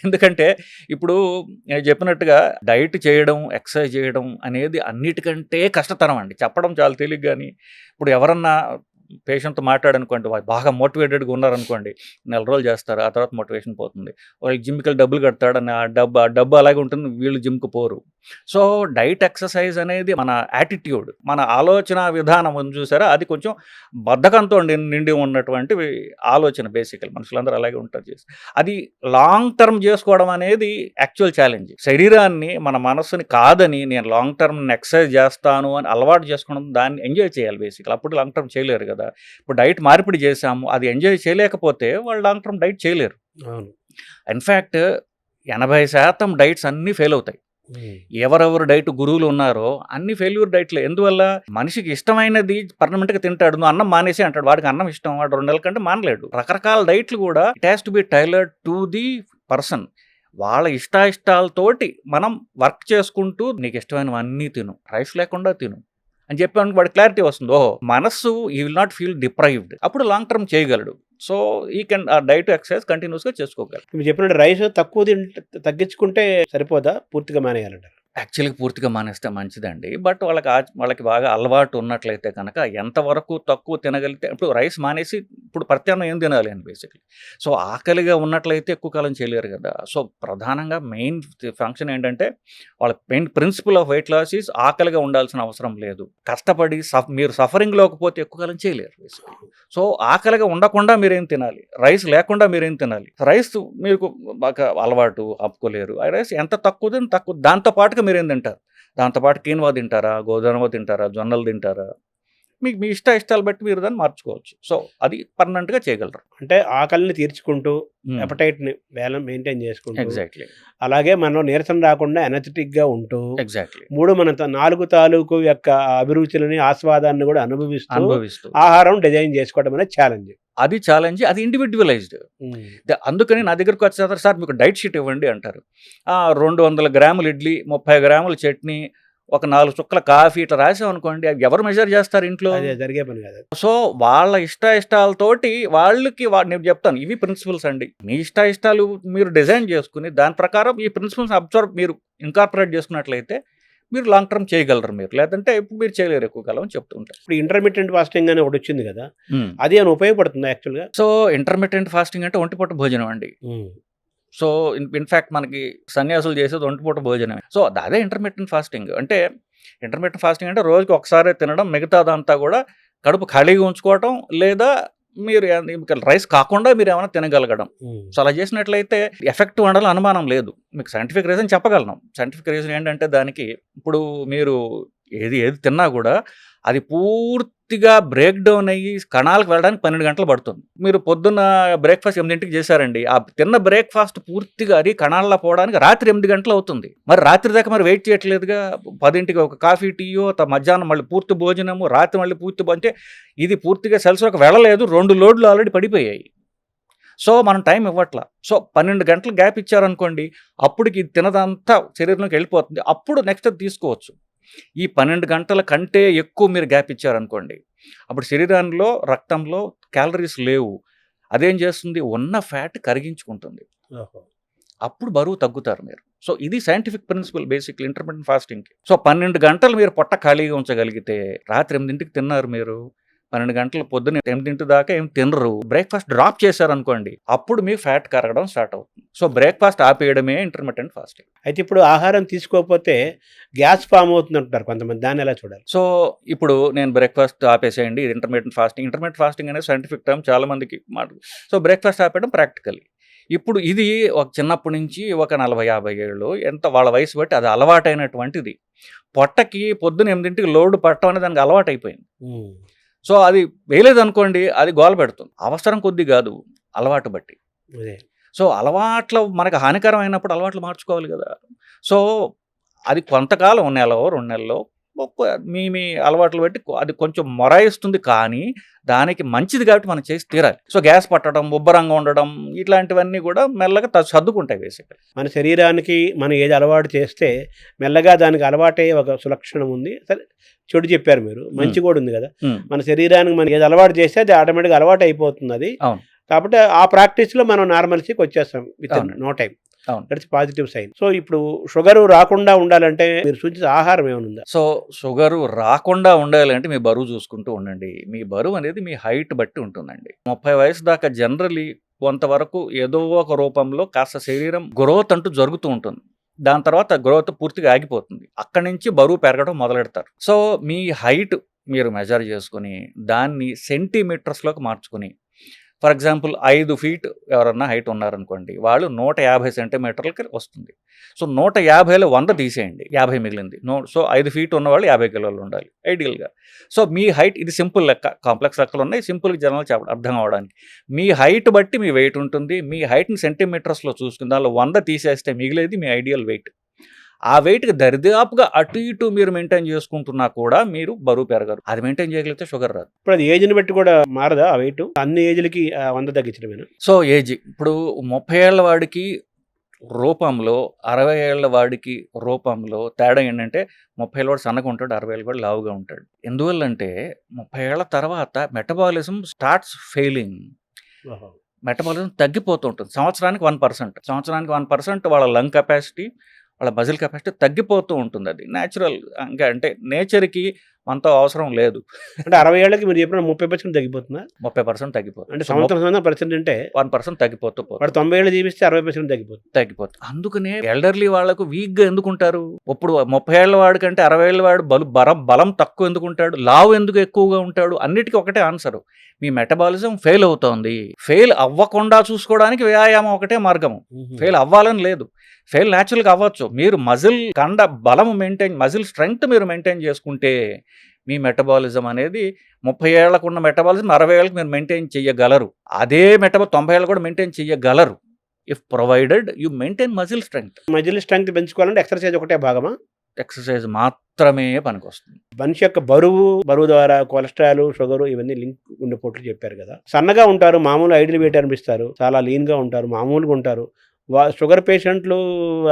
Speaker 2: ఎందుకంటే ఇప్పుడు నేను చెప్పినట్టుగా డైట్ చేయడం, ఎక్సర్సైజ్ చేయడం అనేది అన్నిటికంటే కష్టతరం అండి. చెప్పడం చాలా తేలిక గాని ఇప్పుడు ఎవరన్నా పేషెంట్‌తో మాట్లాడనుకోండి, వాళ్ళు బాగా మోటివేటెడ్‌గా ఉన్నారనుకోండి, నెల రోజులు చేస్తారు. ఆ తర్వాత మోటివేషన్ పోతుంది. వాళ్ళకి జిమ్‌కెళ్ళి డబ్బులు కడతాడు అని ఆ డబ్బు అలాగే ఉంటుంది. వీళ్ళు జిమ్‌కి పోరు. సో డైట్ ఎక్సర్సైజ్ అనేది మన యాటిట్యూడ్, మన ఆలోచన విధానం ఉంది చూసారా, అది కొంచెం బద్ధకంతో నిండి ఉన్నటువంటి ఆలోచన. బేసికల్ మనుషులందరూ అలాగే ఉంటారు చేసి, అది లాంగ్ టర్మ్ చేసుకోవడం అనేది యాక్చువల్ ఛాలెంజ్. శరీరాన్ని మన మనస్సుని కాదని నేను లాంగ్ టర్మ్ ఎక్సర్సైజ్ చేస్తాను అని అలవాటు చేసుకోవడం, దాన్ని ఎంజాయ్ చేయాలి బేసికల్. అప్పుడు లాంగ్ టర్మ్ చేయలేరు కదా. ఇప్పుడు డైట్ మార్పిడి చేసాము, అది ఎంజాయ్ చేయలేకపోతే వాళ్ళు లాంగ్ టర్మ్ డైట్ చేయలేరు.
Speaker 1: అవును.
Speaker 2: ఇన్ఫ్యాక్ట్ 80% డైట్స్ అన్నీ ఫెయిల్ అవుతాయి. ఎవరెవరు డైట్ గురువులు ఉన్నారో అన్ని ఫెయిల్యూర్ డైట్లే. ఎందువల్ల? మనిషికి ఇష్టమైనది పర్మనెంట్గా తింటాడు. నువ్వు అన్నం మానేసి అంటాడు, వాడికి అన్నం ఇష్టం, వాడు 2 నెలల కంటే మానలేడు. రకరకాల డైట్లు కూడా it has to be tailored to the person. వాళ్ళ ఇష్టాయిష్టాలతోటి మనం వర్క్ చేసుకుంటూ నీకు ఇష్టమైనవన్నీ తిను, రైస్ లేకుండా తిను అని చెప్పాను, వాడి క్లారిటీ వస్తుంది. ఓహో, మనస్సు ఈ విల్ నాట్ ఫీల్ డిప్రైవ్డ్, అప్పుడు లాంగ్ టర్మ్ చేయగలడు. సో ఈ కెన్ ఆ డైట్ ఎక్సర్సైజ్ కంటిన్యూస్గా చేసుకోగలరు.
Speaker 1: మీరు చెప్పినట్టు రైస్ తక్కువ తగ్గించుకుంటే సరిపోదా, పూర్తిగా మానేయాలంటారు?
Speaker 2: యాక్చువల్గా పూర్తిగా మానేస్తే మంచిదండి. బట్ వాళ్ళకి బాగా అలవాటు ఉన్నట్లయితే కనుక ఎంతవరకు తక్కువ తినగలిగితే, ఇప్పుడు రైస్ మానేసి ఇప్పుడు ప్రత్యామ్నాయం ఏం తినాలి అని బేసిక్లీ. సో ఆకలిగా ఉన్నట్లయితే ఎక్కువ కాలం చేయలేరు కదా. సో ప్రధానంగా మెయిన్ ఫంక్షన్ ఏంటంటే, వాళ్ళ main principle of weight loss is ఆకలిగా ఉండాల్సిన అవసరం లేదు. కష్టపడి మీరు సఫరింగ్లోకి పోతే ఎక్కువ కాలం చేయలేరు బేసిక్లీ. సో ఆకలిగా ఉండకుండా మీరేం తినాలి, రైస్ లేకుండా మీరేం తినాలి. రైస్ మీకు బాగా అలవాటు ఆపుకోలేరు, ఆ రైస్ ఎంత తక్కువ తక్కువ. దాంతోపాటుగా మీరేం తింటారు, దాంతోపాటు కీన్వా తింటారా, గోధుమ తింటారా, జొన్నలు తింటారా, మీకు మీ ఇష్టాలు బట్టి మీరు దాన్ని మార్చుకోవచ్చు. సో అది పర్మనెంట్గా చేయగలరు.
Speaker 1: అంటే ఆకలిని తీర్చుకుంటూ అపటైట్ని మెయింటైన్ చేసుకుంటూ,
Speaker 2: ఎగ్జాక్ట్లీ
Speaker 1: అలాగే మనలో నీరసం రాకుండా ఎనర్జెటిక్గా ఉంటూ,
Speaker 2: ఎగ్జాక్ట్లీ
Speaker 1: 4 తాలూకు యొక్క అభిరుచులని, ఆస్వాదాన్ని కూడా అనుభవిస్తూ ఆహారం డిజైన్ చేసుకోవడం అనేది ఛాలెంజ్.
Speaker 2: అది ఛాలెంజ్, అది ఇండివిజువలైజ్డ్. అందుకని నా దగ్గరకు వచ్చేసారు, సార్ మీకు డైట్ షీట్ ఇవ్వండి అంటారు. 200 గ్రాములు ఇడ్లీ, 30 గ్రాముల చట్నీ, ఒక 4 చుక్కల కాఫీ ఇట్లా రాసాం అనుకోండి, అవి ఎవరు మెజర్ చేస్తారు ఇంట్లో?
Speaker 1: జరిగే పని కాదు.
Speaker 2: సో వాళ్ళ ఇష్టాయిష్టాలతోటి వాళ్ళకి నేను చెప్తాను, ఇవి ప్రిన్సిపల్స్ అండి. మీ ఇష్టాయిష్టాలు మీరు డిజైన్ చేసుకుని దాని ప్రకారం ఈ ప్రిన్సిపల్స్ మీరు ఇన్కార్పొరేట్ చేసుకున్నట్లయితే మీరు లాంగ్ టర్మ్ చేయగలరు. మీరు లేదంటే ఇప్పుడు మీరు చేయలేరు ఎక్కువ కాలం అని చెప్తూ ఉంటారు.
Speaker 1: ఇప్పుడు ఇంటర్మీడియట్ ఫాస్టింగ్ అని ఒకటి వచ్చింది కదా, అది అని ఉపయోగపడుతుంది యాక్చువల్గా?
Speaker 2: సో ఇంటర్మీడియట్ ఫాస్టింగ్ అంటే ఒంటిపూట భోజనం అండి. సో ఇన్ఫ్యాక్ట్ మనకి సన్యాసులు చేసేది ఒంటిపూట భోజనమే. సో అదే ఇంటర్మీడియట్ ఫాస్టింగ్ అంటే. ఇంటర్మీడియట్ ఫాస్టింగ్ అంటే రోజుకి ఒకసారి తినడం, మిగతాదంతా కూడా కడుపు ఖాళీగా ఉంచుకోవటం, లేదా మీరు రైస్ కాకుండా మీరు ఏమైనా తినగలగడం. సో అలా చేసినట్లయితే ఎఫెక్ట్ ఉండాలని అనుమానం లేదు. మీకు సైంటిఫిక్ రీజన్ చెప్పగలను. సైంటిఫిక్ రీజన్ ఏంటంటే, దానికి ఇప్పుడు మీరు ఏది తిన్నా కూడా అది పూర్తిగా బ్రేక్ డౌన్ అయ్యి కణాలకు వెళ్ళడానికి 12 గంటలు పడుతుంది. మీరు పొద్దున్న బ్రేక్ఫాస్ట్ 8ంటికి చేశారండి, ఆ తిన్న బ్రేక్ఫాస్ట్ పూర్తిగా అది కణాల్లో పోవడానికి రాత్రి 8 గంటలు అవుతుంది. మరి రాత్రి దాకా మరి వెయిట్ చేయట్లేదుగా. 10ంటికి ఒక కాఫీ, టీయో, మధ్యాహ్నం మళ్ళీ పూర్తి భోజనము, రాత్రి మళ్ళీ పూర్తి అంటే ఇది పూర్తిగా సెల్స్లోకి వెళ్ళలేదు. 2 లోడ్లు ఆల్రెడీ పడిపోయాయి. సో మనం టైం ఇవ్వట్లా. సో 12 గంటలు గ్యాప్ ఇచ్చారనుకోండి, అప్పటికి ఇది తినదంతా శరీరంలోకి వెళ్ళిపోతుంది. అప్పుడు నెక్స్ట్ తీసుకోవచ్చు. ఈ 12 గంటల కంటే ఎక్కువ మీరు గ్యాప్ ఇచ్చారనుకోండి, అప్పుడు శరీరంలో రక్తంలో క్యాలరీస్ లేవు. అదేం చేస్తుంది, ఉన్న ఫ్యాట్ కరిగించుకుంటుంది. అప్పుడు బరువు తగ్గుతారు మీరు. సో ఇది సైంటిఫిక్ ప్రిన్సిపల్ బేసిక్లీ ఇంటర్మీడియట్ ఫాస్టింగ్కి. సో 12 గంటలు మీరు పొట్ట ఖాళీగా ఉంచగలిగితే, రాత్రి 8ంటికి తిన్నారు మీరు, 12 గంటలు పొద్దున్న 8 దాకా ఏం తినరు, బ్రేక్ఫాస్ట్ డ్రాప్ చేశారనుకోండి, అప్పుడు మీకు ఫ్యాట్ కరగడం స్టార్ట్ అవుతుంది. సో బ్రేక్ఫాస్ట్ ఆపేయడమే ఇంటర్మిటెంట్ ఫాస్టింగ్.
Speaker 1: అయితే ఇప్పుడు ఆహారం తీసుకోకపోతే గ్యాస్ ఫామ్ అవుతుంది అంటారు కొంతమంది, దాన్ని ఎలా చూడాలి?
Speaker 2: సో ఇప్పుడు నేను బ్రేక్ఫాస్ట్ ఆపేసేయండి, ఇది ఇంటర్మీడియట్ ఫాస్టింగ్. ఇంటర్మీడియట్ ఫాస్టింగ్ అనేది సైంటిఫిక్ టర్మ్, చాలా మందికి మాట. సో బ్రేక్ఫాస్ట్ ఆపేయడం ప్రాక్టికల్లీ. ఇప్పుడు ఇది ఒక చిన్నప్పటి నుంచి ఒక 40-50 ఏళ్ళు ఎంత వాళ్ళ వయసు బట్టి అది అలవాటైనటువంటిది. పొట్టకి పొద్దున్న 8ంటికి లోడ్ పట్టడం అనేది దానికి అలవాటు అయిపోయింది. సో అది వేయలేదనుకోండి, అది గోల పెడుతుంది. అవసరం కొద్ది కాదు, అలవాటు బట్టి. సో అలవాట్లు మనకు హానికరం అయినప్పుడు అలవాట్లు మార్చుకోవాలి కదా. సో అది కొంతకాలం, నెలలో 2 నెలల్లో మీ అలవాట్లు బట్టి అది కొంచెం మొరాయిస్తుంది, కానీ దానికి మంచిది కాబట్టి మనం చేసి తీరాలి. సో గ్యాస్ పట్టడం, ఉబ్బరంగా ఉండడం, ఇట్లాంటివన్నీ కూడా మెల్లగా సర్దుకుంటాయి బేసిక్గా.
Speaker 1: మన శరీరానికి మనం ఏది అలవాటు చేస్తే మెల్లగా దానికి అలవాటే ఒక సులక్షణం ఉంది. సరే, చెడు చెప్పారు మీరు, మంచి కూడా ఉంది కదా. మన శరీరానికి మనం ఏది అలవాటు చేస్తే అది ఆటోమేటిక్గా అలవాటు అయిపోతుంది అది. కాబట్టి ఆ ప్రాక్టీస్లో మనం నార్మల్సీకి వచ్చేస్తాం with no time. That's positive sign. So ఇప్పుడు షుగర్ రాకుండా ఉండాలంటే మీరు సూచించే ఆహారం ఏమైనా ఉందా?
Speaker 2: సో షుగర్ రాకుండా ఉండాలంటే మీ బరువు చూసుకుంటూ ఉండండి. మీ బరువు అనేది మీ హైట్ బట్టి ఉంటుందండి. 30 వయసు దాకా జనరలీ కొంతవరకు ఏదో ఒక రూపంలో కాస్త శరీరం గ్రోత్ అంటూ జరుగుతూ ఉంటుంది. దాని తర్వాత గ్రోత్ పూర్తిగా ఆగిపోతుంది. అక్కడి నుంచి బరువు పెరగడం మొదలెడతారు. సో మీ హైట్ మీరు మెజర్ చేసుకొని దాన్ని సెంటీమీటర్స్లోకి మార్చుకొని, ఫర్ ఎగ్జాంపుల్ 5 ఫీట్ ఎవరన్నా హైట్ ఉన్నారనుకోండి, వాళ్ళు 150 సెంటీమీటర్లకి వస్తుంది. సో 150లో 100 తీసేయండి, 50 మిగిలింది. సో 5 ఫీట్ ఉన్నవాళ్ళు 50 కిలోలు ఉండాలి ఐడియల్గా. సో మీ హైట్, ఇది సింపుల్ లెక్క, కాంప్లెక్స్ లెక్కలు ఉన్నాయి, సింపుల్ జనరల్ అర్థం అవడానికి. మీ హైట్ బట్టి మీ వెయిట్ ఉంటుంది. మీ హైట్ని సెంటీమీటర్స్లో చూసుకుని దానిలో 100 తీసేస్తే మిగిలేది మీ ఐడియల్ వెయిట్. ఆ వెయిట్కి దరిదాపుగా అటు ఇటు మీరు మెయింటైన్ చేసుకుంటున్నా కూడా మీరు బరువు పెరగరు. అది మెయింటైన్ చేయగలిగితే షుగర్ రాదు.
Speaker 1: ఇప్పుడు అది ఏజ్ని బట్టి కూడా మారదా ఆ వెయిట్? అన్ని ఏజ్లకి 100 తగ్గించడమేనా?
Speaker 2: సో ఏజ్ ఇప్పుడు 30 ఏళ్ల వాడికి రూపంలో, 60 ఏళ్ల వాడికి రూపంలో తేడా ఏంటంటే 30 ఏళ్ళ వాడు సన్నగా ఉంటాడు, 60 ఏళ్ళ వాడు లావుగా ఉంటాడు. ఎందువల్లంటే 30 ఏళ్ల తర్వాత మెటబాలిజం స్టార్ట్స్ ఫెయిలింగ్. మెటబాలిజం తగ్గిపోతూ ఉంటుంది. సంవత్సరానికి 1% వాళ్ళ లంగ్ కెపాసిటీ, వాళ్ళ మజిల్ కెపాసిటీ తగ్గిపోతూ ఉంటుంది. అది న్యాచురల్. ఇంకా అంటే నేచర్కి మనతో అవసరం లేదు.
Speaker 1: అంటే 60 ఏళ్ళకి మీరు చెప్పిన 30% తగ్గిపోతుందా?
Speaker 2: 30% తగ్గిపోతుంది.
Speaker 1: అంటే సంవత్సరం పర్సెంట్ అంటే
Speaker 2: 1% తగ్గిపోతూ పోతుంది.
Speaker 1: వాడు 90 ఏళ్ళు జీవిస్తే 60%
Speaker 2: తగ్గిపోతుంది. అందుకనే ఎల్డర్లీ వాళ్ళకు వీక్గా ఎందుకుంటారు? ఇప్పుడు 30 ఏళ్ల వాడి కంటే 60 ఏళ్ల వాడు బలం తక్కువ ఎందుకుంటాడు, లావు ఎందుకు ఎక్కువగా ఉంటాడు? అన్నిటికీ ఒకటే ఆన్సరు, మీ మెటబాలిజం ఫెయిల్ అవుతోంది. ఫెయిల్ అవ్వకుండా చూసుకోవడానికి వ్యాయామం ఒకటే మార్గము. ఫెయిల్ అవ్వాలని లేదు, ఫెయిల్ న్యాచురల్గా అవ్వచ్చు. మీరు మజిల్ కండ బలం మజిల్ స్ట్రెంగ్త్ మీరు మెయింటైన్ చేసుకుంటే మీ మెటబాలిజం అనేది 30 ఏళ్లకు ఉన్న మెటబాలిజం 60 ఏళ్ళకి మీరు మెయింటైన్ చేయగలరు. అదే 90 ఏళ్ళు కూడా మెయింటైన్ చేయగలరు, if provided you maintain muscle strength.
Speaker 1: Muscle strength పెంచుకోవాలంటే ఎక్సర్సైజ్ ఒకటే భాగమా?
Speaker 2: ఎక్సర్సైజ్ మాత్రమే పనికొస్తుంది.
Speaker 1: మనిషి యొక్క బరువు ద్వారా కొలెస్ట్రాల్, షుగర్ ఇవన్నీ లింక్ ఉండిపోట్లు చెప్పారు కదా. సన్నగా ఉంటారు, మామూలు ఐడియల్ వెయిట్ అనిపిస్తారు, చాలా లీన్గా ఉంటారు, మామూలుగా ఉంటారు. షుగర్ పేషెంట్లు,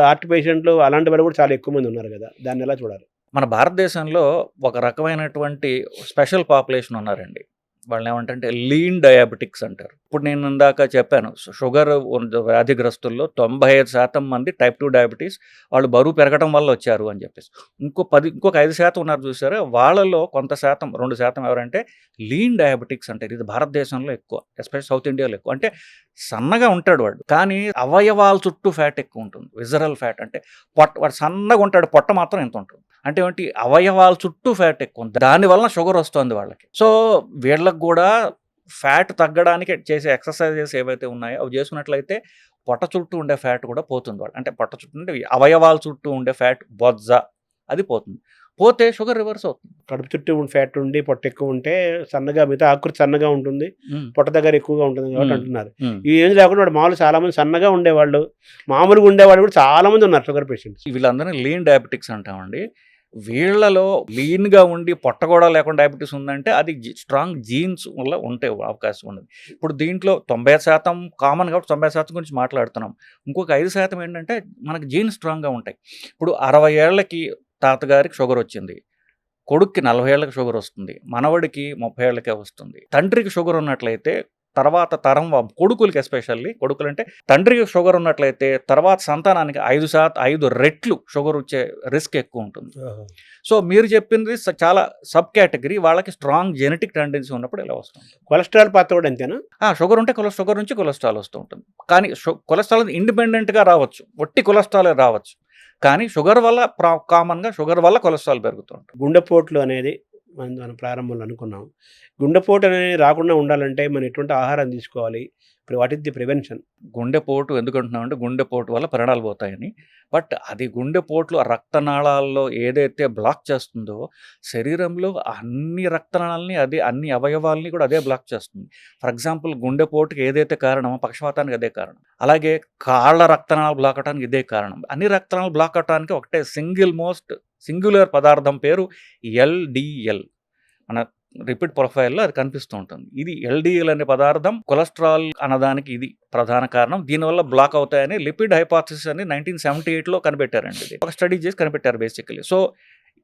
Speaker 1: హార్ట్ పేషెంట్లు అలాంటి వాళ్ళు కూడా చాలా ఎక్కువ మంది ఉన్నారు కదా, దాన్ని ఎలా చూడాలి?
Speaker 2: మన భారతదేశంలో ఒక రకమైనటువంటి స్పెషల్ పాపులేషన్ ఉన్నారండి. వాళ్ళని ఏమంటే లీన్ డయాబెటిక్స్ అంటారు. ఇప్పుడు నేను ఇందాక చెప్పాను, షుగర్ వ్యాధిగ్రస్తుల్లో 95% మంది టైప్ 2 డయాబెటీస్ వాళ్ళు బరువు పెరగడం వల్ల వచ్చారు అని చెప్పేసి. ఇంకొక 5% ఉన్నారు చూసారా, వాళ్ళలో కొంత శాతం, 2% ఎవరంటే లీన్ డయాబెటిక్స్ అంటారు. ఇది భారతదేశంలో ఎక్కువ, ఎస్పెషల్ సౌత్ ఇండియాలో ఎక్కువ. అంటే సన్నగా ఉంటాడు వాడు, కానీ అవయవాల చుట్టూ ఫ్యాట్ ఎక్కువ ఉంటుంది, విజరల్ ఫ్యాట్. అంటే వాడు సన్నగా ఉంటాడు, పొట్ట మాత్రం ఎంత ఉంటుంది. అంటే ఏంటి, అవయవాల చుట్టూ ఫ్యాట్ ఎక్కువ ఉంది, దానివల్ల షుగర్ వస్తుంది వాళ్ళకి. సో వీళ్ళకి కూడా ఫ్యాట్ తగ్గడానికి చేసే ఎక్సర్సైజెస్ ఏవైతే ఉన్నాయో అవి చేసుకున్నట్లయితే పొట్ట చుట్టూ ఉండే ఫ్యాట్ కూడా పోతుంది. వాళ్ళు అంటే పొట్ట చుట్టూ ఉండే అవయవాల చుట్టూ ఉండే ఫ్యాట్, బొజ్జ, అది పోతుంది. పోతే షుగర్ రివర్స్ అవుతుంది.
Speaker 1: కడుపు చుట్టూ ఫ్యాట్ ఉండి పొట్ట ఎక్కువ ఉంటే సన్నగా, మిగతా ఆకృతి సన్నగా ఉంటుంది, పొట్ట దగ్గర ఎక్కువగా ఉంటుంది కాబట్టి అంటున్నారు. ఈ ఏం లేకుండా వాడు మామూలు చాలా మంది సన్నగా ఉండేవాళ్ళు, మామూలుగా ఉండేవాళ్ళు కూడా చాలా మంది ఉన్నారు షుగర్ పేషెంట్స్.
Speaker 2: వీళ్ళందరినీ లీన్ డయాబెటిక్స్ అంటామండి. వీళ్ళలో లీన్గా ఉండి పొట్ట కూడా లేకుండా డయాబెటీస్ ఉందంటే అది స్ట్రాంగ్ జీన్స్ వల్ల ఉంటే అవకాశం ఉన్నది. ఇప్పుడు దీంట్లో 90% కామన్ కాబట్టి 90% గురించి మాట్లాడుతున్నాం. ఇంకొక 5% ఏంటంటే మనకి జీన్స్ స్ట్రాంగ్గా ఉంటాయి. ఇప్పుడు 60 ఏళ్ళకి తాతగారికి షుగర్ వచ్చింది, కొడుక్కి 40 ఏళ్ళకి షుగర్ వస్తుంది, మనవడికి 30 ఏళ్ళకే వస్తుంది. తండ్రికి షుగర్ ఉన్నట్లయితే తర్వాత తరం కొడుకులకి, ఎస్పెషల్లీ కొడుకులు అంటే తండ్రికి షుగర్ ఉన్నట్లయితే తర్వాత సంతానానికి 5 రెట్లు షుగర్ వచ్చే రిస్క్ ఎక్కువ ఉంటుంది. సో మీరు చెప్పింది చాలా సబ్ కేటగిరీ. వాళ్ళకి స్ట్రాంగ్ జెనెటిక్ టెండెన్సీ ఉన్నప్పుడు ఇలా వస్తుంది.
Speaker 1: కొలెస్ట్రాల్ పాత్ర కూడా అంతేనా?
Speaker 2: షుగర్ ఉంటే షుగర్ నుంచి కొలెస్ట్రాల్ వస్తూ ఉంటుంది. కానీ కొలెస్ట్రాల్ ఇండిపెండెంట్గా రావచ్చు, ఒట్టి కొలెస్ట్రాల్ రావచ్చు. కానీ షుగర్ వల్ల కామన్గా షుగర్ వల్ల కొలెస్ట్రాల్ పెరుగుతూ ఉంటుంది.
Speaker 1: గుండెపోట్లు అనేది మనం ప్రారంభంలో అనుకున్నాం. గుండెపోటు అనేది రాకుండా ఉండాలంటే మనం ఎటువంటి ఆహారం తీసుకోవాలి? ఇప్పుడు వాట్ ఇస్ ది ప్రివెన్షన్?
Speaker 2: గుండెపోటు ఎందుకు అంటున్నామంటే గుండెపోటు వల్ల ప్రాణాలు పోతాయని. బట్ అది గుండెపోట్లు రక్తనాళాల్లో ఏదైతే బ్లాక్ చేస్తుందో శరీరంలో అన్ని రక్తనాళాలని, అన్ని అవయవాల్ని కూడా అదే బ్లాక్ చేస్తుంది. ఫర్ ఎగ్జాంపుల్ గుండెపోటుకి ఏదైతే కారణమో పక్షవాతానికి అదే కారణం. అలాగే కాళ్ళ రక్తనాళాలు బ్లాక్ అవడానికి ఇదే కారణం. అన్ని రక్తనాళాలు బ్లాక్ అవడానికి ఒకటే సింగులర్ పదార్థం పేరు ఎల్డిఎల్. మన రిపీట్ ప్రొఫైల్లో అది కనిపిస్తూ ఉంటుంది. ఇది ఎల్డిఎల్ అనే పదార్థం కొలెస్ట్రాల్ అన్నదానికి ఇది ప్రధాన కారణం. దీనివల్ల బ్లాక్ అవుతాయని లిపిడ్ హైపోథసిస్ అని 1978లో కనిపెట్టారండి. ఇది ఒక స్టడీ చేసి కనిపెట్టారు బేసికలీ. సో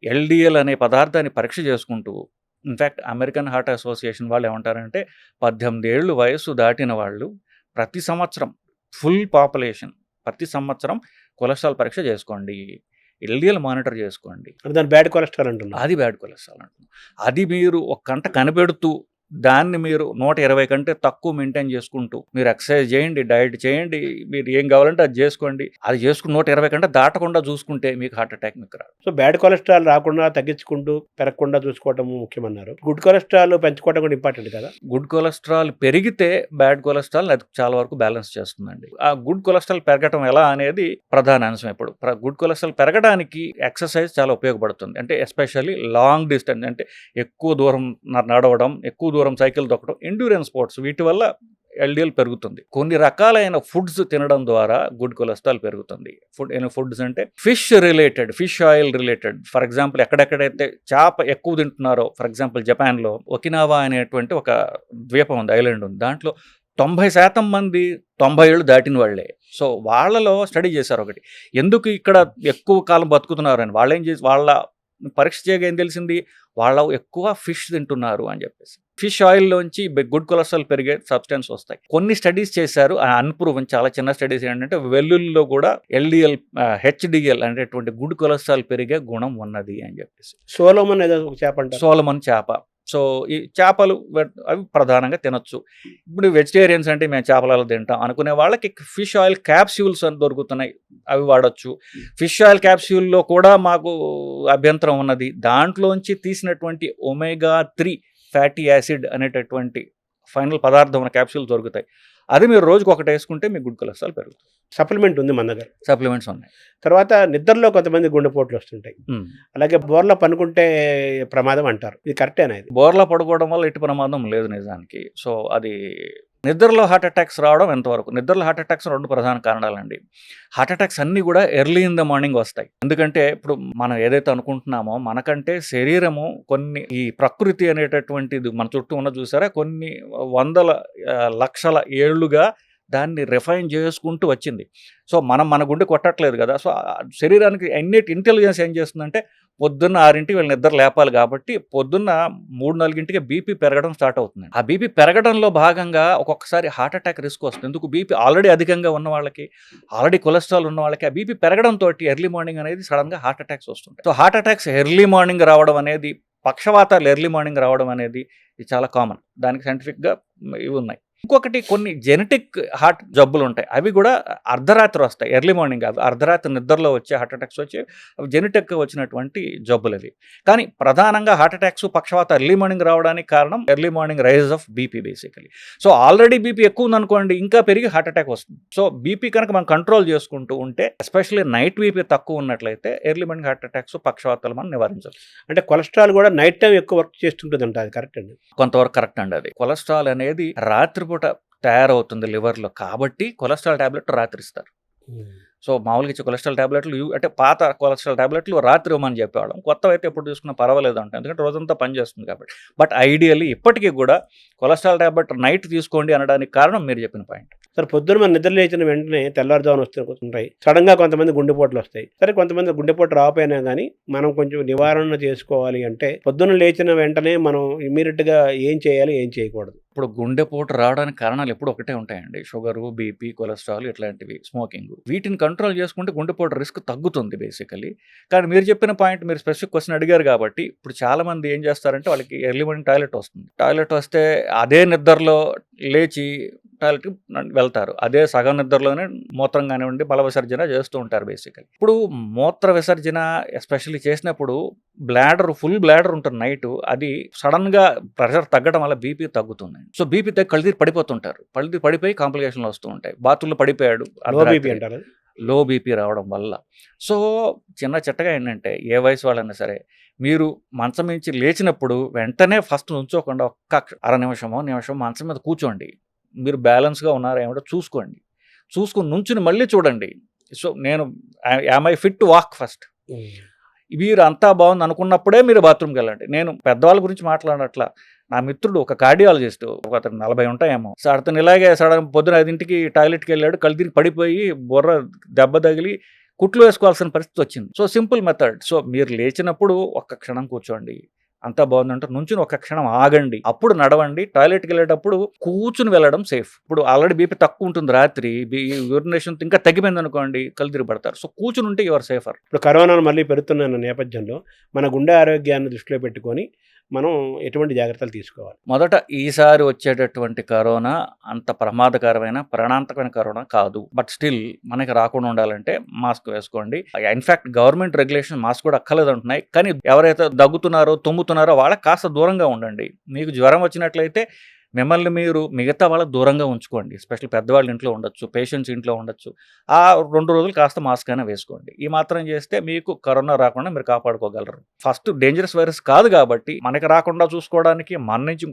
Speaker 2: ఎల్డిఎల్ అనే పదార్థాన్ని పరీక్ష చేసుకుంటూ, ఇన్ఫ్యాక్ట్ అమెరికన్ హార్ట్ అసోసియేషన్ వాళ్ళు ఏమంటారంటే 18 ఏళ్ళు వయసు దాటిన వాళ్ళు ప్రతి సంవత్సరం, ఫుల్ పాపులేషన్ ప్రతి సంవత్సరం కొలెస్ట్రాల్ పరీక్ష చేసుకోండి, ఎల్డిఎల్ మానిటర్ చేసుకోండి.
Speaker 1: దాని బ్యాడ్ కొలెస్ట్రాల్ అంటున్నారు.
Speaker 2: అది బ్యాడ్ కొలెస్ట్రాల్ అంటున్నాం. అది మీరు ఒక గంట కనిపెడుతూ దాన్ని మీరు 120 కంటే తక్కువ మెయింటైన్ చేసుకుంటూ మీరు ఎక్సర్సైజ్ చేయండి, డైట్ చేయండి, మీరు ఏం కావాలంటే అది చేసుకోండి. అది చేసుకుని 120 కంటే దాటకుండా చూసుకుంటే మీకు హార్ట్ అటాక్ మీకు రాదు.
Speaker 1: సో బ్యాడ్ కొలెస్ట్రాల్ రాకుండా తగ్గించుకుంటూ పెరగకుండా చూసుకోవటం ముఖ్యమన్నారు. గుడ్ కొలెస్ట్రాల్ పెంచుకోవడం కూడా ఇంపార్టెంట్ కదా.
Speaker 2: గుడ్ కొలెస్ట్రాల్ పెరిగితే బ్యాడ్ కొలెస్ట్రాల్ అది చాలా వరకు బ్యాలెన్స్ చేస్తుందండి. ఆ గుడ్ కొలెస్ట్రాల్ పెరగటం ఎలా అనేది ప్రధాన అంశం. ఇప్పుడు గుడ్ కొలెస్ట్రాల్ పెరగడానికి ఎక్సర్సైజ్ చాలా ఉపయోగపడుతుంది. అంటే ఎస్పెషల్లీ లాంగ్ డిస్టెన్స్, అంటే ఎక్కువ దూరం నడవడం, ఎక్కువ దూరం సైకిల్ తొక్కడం, ఎండ్యూరెన్స్ స్పోర్ట్స్, వీటి వల్ల ఎల్డిఎల్ పెరుగుతుంది. కొన్ని రకాలైన ఫుడ్స్ తినడం ద్వారా గుడ్ కొలెస్ట్రాల్ పెరుగుతుంది. ఫుడ్స్ అంటే fish related, fish oil related. For example ఎక్కడెక్కడైతే చేప ఎక్కువ తింటున్నారో, ఫర్ ఎగ్జాంపుల్ జపాన్లో ఒకినావా అనేటువంటి ఒక ద్వీపం ఉంది, ఐలాండ్ ఉంది. దాంట్లో 90% మంది 90 ఏళ్ళు దాటిన వాళ్ళే. సో వాళ్ళలో స్టడీ చేశారు ఒకటి, ఎందుకు ఇక్కడ ఎక్కువ కాలం బతుకుతున్నారు అని. వాళ్ళు ఏం చేసి వాళ్ళ పరీక్ష చేయగా ఏం తెలిసింది, వాళ్ళు ఎక్కువ ఫిష్ తింటున్నారు అని చెప్పేసి. ఫిష్ ఆయిల్లోంచి గుడ్ కొలెస్ట్రాల్ పెరిగే సబ్స్టెన్స్ వస్తాయి. కొన్ని స్టడీస్ చేశారు, అన్ప్రూవన్, చాలా చిన్న స్టడీస్ ఏంటంటే వెల్లుల్లిలో కూడా ఎల్డిఎల్, హెచ్డిఎల్ అనేటువంటి గుడ్ కొలెస్ట్రాల్ పెరిగే గుణం ఉన్నది అని చెప్పేసి.
Speaker 1: సోలోమన్ ఏదో ఒక చేప అంటారు.
Speaker 2: సోలమన్ చేప. సో ఈ చేపలు అవి ప్రధానంగా తినొచ్చు. ఇప్పుడు వెజిటేరియన్స్ అంటే మేము చేపలలో తింటాం అనుకునే వాళ్ళకి ఫిష్ ఆయిల్ క్యాప్స్యూల్స్ అని దొరుకుతున్నాయి, అవి వాడచ్చు. ఫిష్ ఆయిల్ క్యాప్స్యూల్లో కూడా మాకు అభ్యంతరం ఉన్నది. దాంట్లోంచి తీసినటువంటి ఒమేగా 3 ఫ్యాటీ యాసిడ్ అనేటటువంటి ఫైనల్ పదార్థం ఉన్న క్యాప్సూల్ దొరుకుతాయి. అది మీరు రోజుకి ఒకటి వేసుకుంటే మీకు గుడ్ కొలెస్ట్రాల్ పెరుగుతుంది.
Speaker 1: సప్లిమెంట్ ఉంది మన దగ్గర.
Speaker 2: సప్లిమెంట్స్ ఉన్నాయి.
Speaker 1: తర్వాత నిద్రలో కొంతమంది గుండెపోట్లు వస్తుంటాయి, అలాగే బోర్లో పనుకుంటే ప్రమాదం అంటారు. ఇది కరెక్టేనా? ఇది
Speaker 2: బోర్లా పడుకోవడం వల్ల ఎటు ప్రమాదం లేదు నిజానికి. సో అది నిద్రలో హార్ట్ అటాక్స్ రావడం ఎంతవరకు, నిద్రలో హార్ట్ అటాక్స్ 2 ప్రధాన కారణాలండి. హార్ట్ అటాక్స్ అన్నీ కూడా ఎర్లీ ఇన్ ద మార్నింగ్ వస్తాయి. ఎందుకంటే ఇప్పుడు మనం ఏదైతే అనుకుంటున్నామో, మనకంటే శరీరము కొన్ని, ఈ ప్రకృతి అనేటటువంటిది మన చుట్టూ ఉన్న చూసారా, కొన్ని వందల లక్షల ఏళ్లుగా దాన్ని రిఫైన్ చేసుకుంటూ వచ్చింది. సో మన గుండె కొట్టట్లేదు కదా. సో శరీరానికి ఇంటెలిజెన్స్ ఏం చేస్తుందంటే, పొద్దున్న 6ంటికి వీళ్ళు నిద్ర లేపాలి కాబట్టి పొద్దున్న 3-4ంటికి బీపీ పెరగడం స్టార్ట్ అవుతుంది. ఆ బీపీ పెరగడంలో భాగంగా ఒక్కొక్కసారి హార్ట్ అటాక్ రిస్క్ వస్తుంది. ఎందుకు, బీపీ ఆల్రెడీ అధికంగా ఉన్న వాళ్ళకి, ఆల్రెడీ కొలెస్ట్రాల్ ఉన్న వాళ్ళకి ఆ బీపీ పెరగడంతో ఎర్లీ మార్నింగ్ అనేది సడన్గా హార్ట్ అటాక్స్ వస్తుంది. So heart attacks early morning రావడం అనేది, పక్షవాతాలు ఎర్లీ మార్నింగ్ రావడం అనేది ఇది చాలా కామన్. దానికి సైంటిఫిక్గా ఇవి ఉన్నాయి. ఇంకొకటి, కొన్ని జెనెటిక్ హార్ట్ జబ్బులు ఉంటాయి, అవి కూడా అర్ధరాత్రి వస్తాయి, ఎర్లీ మార్నింగ్. అవి అర్ధరాత్రి నిద్రలో వచ్చే హార్ట్ అటాక్స్ వచ్చి అవి జెనెటిక్గా వచ్చినటువంటి జబ్బులు అవి. కానీ ప్రధానంగా హార్ట్ అటాక్స్, పక్షవాత ఎర్లీ మార్నింగ్ రావడానికి కారణం early morning rise of BP basically. So already BP ఎక్కువ ఉందనుకోండి, ఇంకా పెరిగి హార్ట్ అటాక్ వస్తుంది. సో బీపీ కనుక మనం కంట్రోల్ చేసుకుంటూ ఉంటే, ఎస్పెషల్లీ నైట్ బీపీ తక్కువ ఉన్నట్లయితే ఎర్లీ మార్నింగ్ హార్ట్ అటాక్స్, పక్షవాతాలు మనం నివారించవచ్చు.
Speaker 1: అంటే కొలెస్ట్రాల్ కూడా నైట్ టైం ఎక్కువ వర్క్ చేస్తుంటుంది అంట, అది కరెక్ట్ అండి?
Speaker 2: కొంతవరకు కరెక్ట్ అండి. అది కొలెస్ట్రాల్ అనేది రాత్రిపూట తయారవుతుంది లివర్లో, కాబట్టి కొలెస్ట్రాల్ టాబ్లెట్ రాత్రి ఇస్తారు. సో మామూలుగా ఇచ్చే కొలెస్ట్రాల్ టాబ్లెట్లు అంటే పాత కొలెస్ట్రాల్ టాబ్లెట్లు రాత్రి ఇవ్వమని చెప్పేవాళ్ళం. కొత్తవి అయితే ఎప్పుడు తీసుకున్నా పర్వాలేదు అంటే, ఎందుకంటే రోజంతా పనిచేస్తుంది కాబట్టి. బట్ ఐడియల్లీ ఇప్పటికీ కూడా కొలెస్ట్రాల్ టాబ్లెట్ నైట్ తీసుకోండి అనడానికి కారణం మీరు చెప్పిన పాయింట్.
Speaker 1: సరే, పొద్దున్న మన నిద్ర లేచిన వెంటనే తెల్లారుజామున వస్తుంటాయి, సడన్గా కొంతమంది గుండెపోట్లు వస్తాయి. సరే, కొంతమంది గుండెపోటు రాకపోయినా కానీ మనం కొంచెం నివారణ చేసుకోవాలి అంటే, పొద్దున్న లేచిన వెంటనే మనం ఇమీడియట్గా ఏం చేయాలి, ఏం చేయకూడదు?
Speaker 2: ఇప్పుడు గుండెపోటు రావడానికి కారణాలు ఎప్పుడు ఒకటే ఉంటాయండి, షుగరు, బీపీ, కొలెస్ట్రాల్, ఇట్లాంటివి, స్మోకింగ్. వీటిని కంట్రోల్ చేసుకుంటే గుండెపోటు రిస్క్ తగ్గుతుంది బేసికలీ. కానీ మీరు చెప్పిన పాయింట్, మీరు స్పెసిఫిక్ క్వశ్చన్ అడిగారు కాబట్టి, ఇప్పుడు చాలా మంది ఏం చేస్తారంటే, వాళ్ళకి ఎర్లీ మార్నింగ్ టాయిలెట్ వస్తుంది. టాయిలెట్ వస్తే అదే నిద్రలో లేచి టాయిలెట్కి వెళ్తారు, అదే సగం నిద్రలోనే మూత్రం కానివ్వండి, మల విసర్జన చేస్తూ ఉంటారు బేసికలీ. ఇప్పుడు మూత్ర విసర్జన ఎస్పెషల్లీ చేసినప్పుడు ఫుల్ బ్లాడర్ ఉంటుంది నైట్, అది సడన్గా ప్రెషర్ తగ్గడం వల్ల బీపీ తగ్గుతుంది. సో బీపీ తగ్గి కళ్ళు తిరిగి పడిపోతుంటారు, కళ్ళు తిరిగి పడిపోయి కాంప్లికేషన్లు వస్తూ ఉంటాయి. బాత్రూంలో పడిపోయాడు, లో బీపీ రావడం వల్ల. సో చిన్న చిట్టగా ఏంటంటే, ఏ వయసు వాళ్ళైనా సరే, మీరు మంచం నుంచి లేచినప్పుడు వెంటనే ఫస్ట్ నుంచోకుండా ఒక్క అర నిమిషం మంచం మీద కూర్చోండి. మీరు బ్యాలెన్స్గా ఉన్నారా ఏమిటో చూసుకోండి. చూసుకుని నుంచుని మళ్ళీ చూడండి. సో నేను am I fit to walk first. మీరు అంతా బాగుంది అనుకున్నప్పుడే మీరు బాత్రూమ్కి వెళ్ళండి. నేను పెద్దవాళ్ళ గురించి మాట్లాడట్లా. నా మిత్రుడు ఒక కార్డియాలజిస్ట్, అతను 40 ఉంటాయేమో. సో అతను ఇలాగే పొద్దున 5ంటికి టాయిలెట్కి వెళ్ళాడు, కళ్ళు తిరిగి పడిపోయి బుర్ర దెబ్బ తగిలి కుట్లు వేసుకోవాల్సిన పరిస్థితి వచ్చింది. So simple method. సో మీరు లేచినప్పుడు ఒక్క క్షణం కూర్చోండి, అంతా బాగుందంటే నుంచుని ఒక క్షణం ఆగండి, అప్పుడు నడవండి. టాయిలెట్కి వెళ్ళేటప్పుడు కూర్చుని వెళ్ళడం సేఫ్. ఇప్పుడు ఆల్రెడీ బీపీ తక్కువ ఉంటుంది, రాత్రి యూరినేషన్ ఇంకా తగ్గిపోయింది అనుకోండి, కళ్ళు తిరిగి పడతారు. సో కూర్చుని ఉంటే యువర్ సేఫర్.
Speaker 1: ఇప్పుడు కరోనాను మళ్ళీ పెరుగుతున్న నేపథ్యంలో మన గుండె ఆరోగ్యాన్ని దృష్టిలో పెట్టుకొని మనం ఎటువంటి జాగ్రత్తలు తీసుకోవాలి?
Speaker 2: మొదట ఈసారి వచ్చేటటువంటి కరోనా అంత ప్రమాదకరమైన ప్రాణాంతకమైన కరోనా కాదు. బట్ స్టిల్ మనకి రాకుండా ఉండాలంటే మాస్క్ వేసుకోండి. ఇన్ఫాక్ట్ గవర్నమెంట్ రెగ్యులేషన్ మాస్క్ కూడా అక్కర్లేదు అంటున్నాయి. కానీ ఎవరైతే దగ్గుతున్నారో తుమ్ముతున్నారో వాళ్ళకి కాస్త దూరంగా ఉండండి. మీకు జ్వరం వచ్చినట్లయితే మిమ్మల్ని మీరు మిగతా వాళ్ళకి దూరంగా ఉంచుకోండి. ఎస్పెషల్లీ పెద్దవాళ్ళు ఇంట్లో ఉండొచ్చు, పేషెంట్స్ ఇంట్లో ఉండొచ్చు. ఆ 2 రోజులు కాస్త మాస్క్ అయినా వేసుకోండి. ఈ మాత్రం చేస్తే మీకు కరోనా రాకుండా మీరు కాపాడుకోగలరు. ఫస్ట్ డేంజరస్ వైరస్ కాదు కాబట్టి మనకి రాకుండా చూసుకోవడానికి, మన నుంచి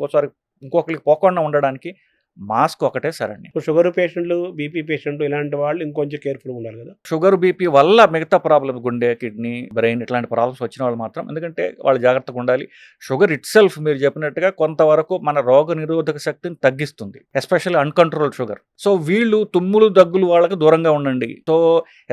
Speaker 2: ఇంకొకరికి పోకుండా ఉండడానికి మాస్క్ ఒకటే సరండి.
Speaker 1: ఇప్పుడు షుగర్ పేషెంట్లు, బీపీ పేషెంట్లు ఇలాంటి వాళ్ళు ఇంకొంచెం కేర్ఫుల్గా ఉండాలి కదా.
Speaker 2: షుగర్, బీపీ వల్ల మిగతా ప్రాబ్లమ్ గుండె, కిడ్నీ, బ్రెయిన్ ఇట్లాంటి ప్రాబ్లమ్స్ వచ్చిన వాళ్ళు మాత్రం ఎందుకంటే వాళ్ళు జాగ్రత్తగా ఉండాలి. షుగర్ ఇట్ సెల్ఫ్ మీరు చెప్పినట్టుగా కొంతవరకు మన రోగ నిరోధక శక్తిని తగ్గిస్తుంది, ఎస్పెషల్లీ అన్కంట్రోల్డ్ షుగర్. సో వీళ్ళు తుమ్ములు, దగ్గులు వాళ్ళకి దూరంగా ఉండండి. సో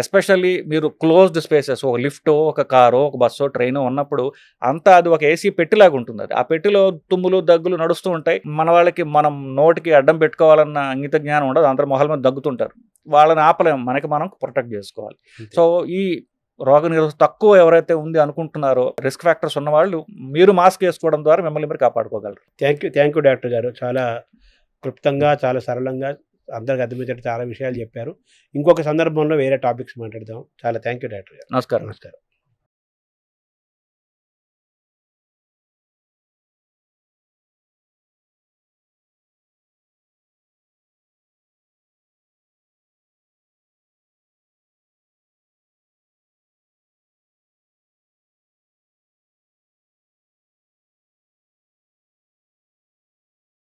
Speaker 2: ఎస్పెషల్లీ మీరు క్లోజ్డ్ స్పేసెస్, ఒక లిఫ్టో, ఒక కారో, ఒక బస్సో, ట్రైనో ఉన్నప్పుడు అంతా అది ఒక ఏసీ పెట్టిలాగా ఉంటుంది. అది ఆ పెట్టిలో తుమ్ములు, దగ్గులు నడుస్తూ ఉంటాయి. మన వాళ్ళకి మనం నోటికి అడ్డం పెట్టుకోవాలన్న అంగిత జ్ఞానం ఉండదు. అందరూ మొహల మీద దగ్గుతుంటారు. వాళ్ళని ఆపలేము, మనకి మనం ప్రొటెక్ట్ చేసుకోవాలి. సో ఈ రోగ నిరోధక తక్కువ ఎవరైతే ఉంది అనుకుంటున్నారో, రిస్క్ ఫ్యాక్టర్స్ ఉన్న వాళ్ళు మీరు మాస్క్ వేసుకోవడం ద్వారా మిమ్మల్ని మీరు కాపాడుకోగలరు.
Speaker 1: థ్యాంక్ యూ డాక్టర్ గారు. చాలా క్లుప్తంగా, చాలా సరళంగా అందరికి అర్థమయ్యేటట్టు చాలా విషయాలు చెప్పారు. ఇంకొక సందర్భంలో వేరే టాపిక్స్ మాట్లాడదాం. చాలా థ్యాంక్ యూ డాక్టర్ గారు.
Speaker 2: నమస్కారం.
Speaker 1: నమస్కారం.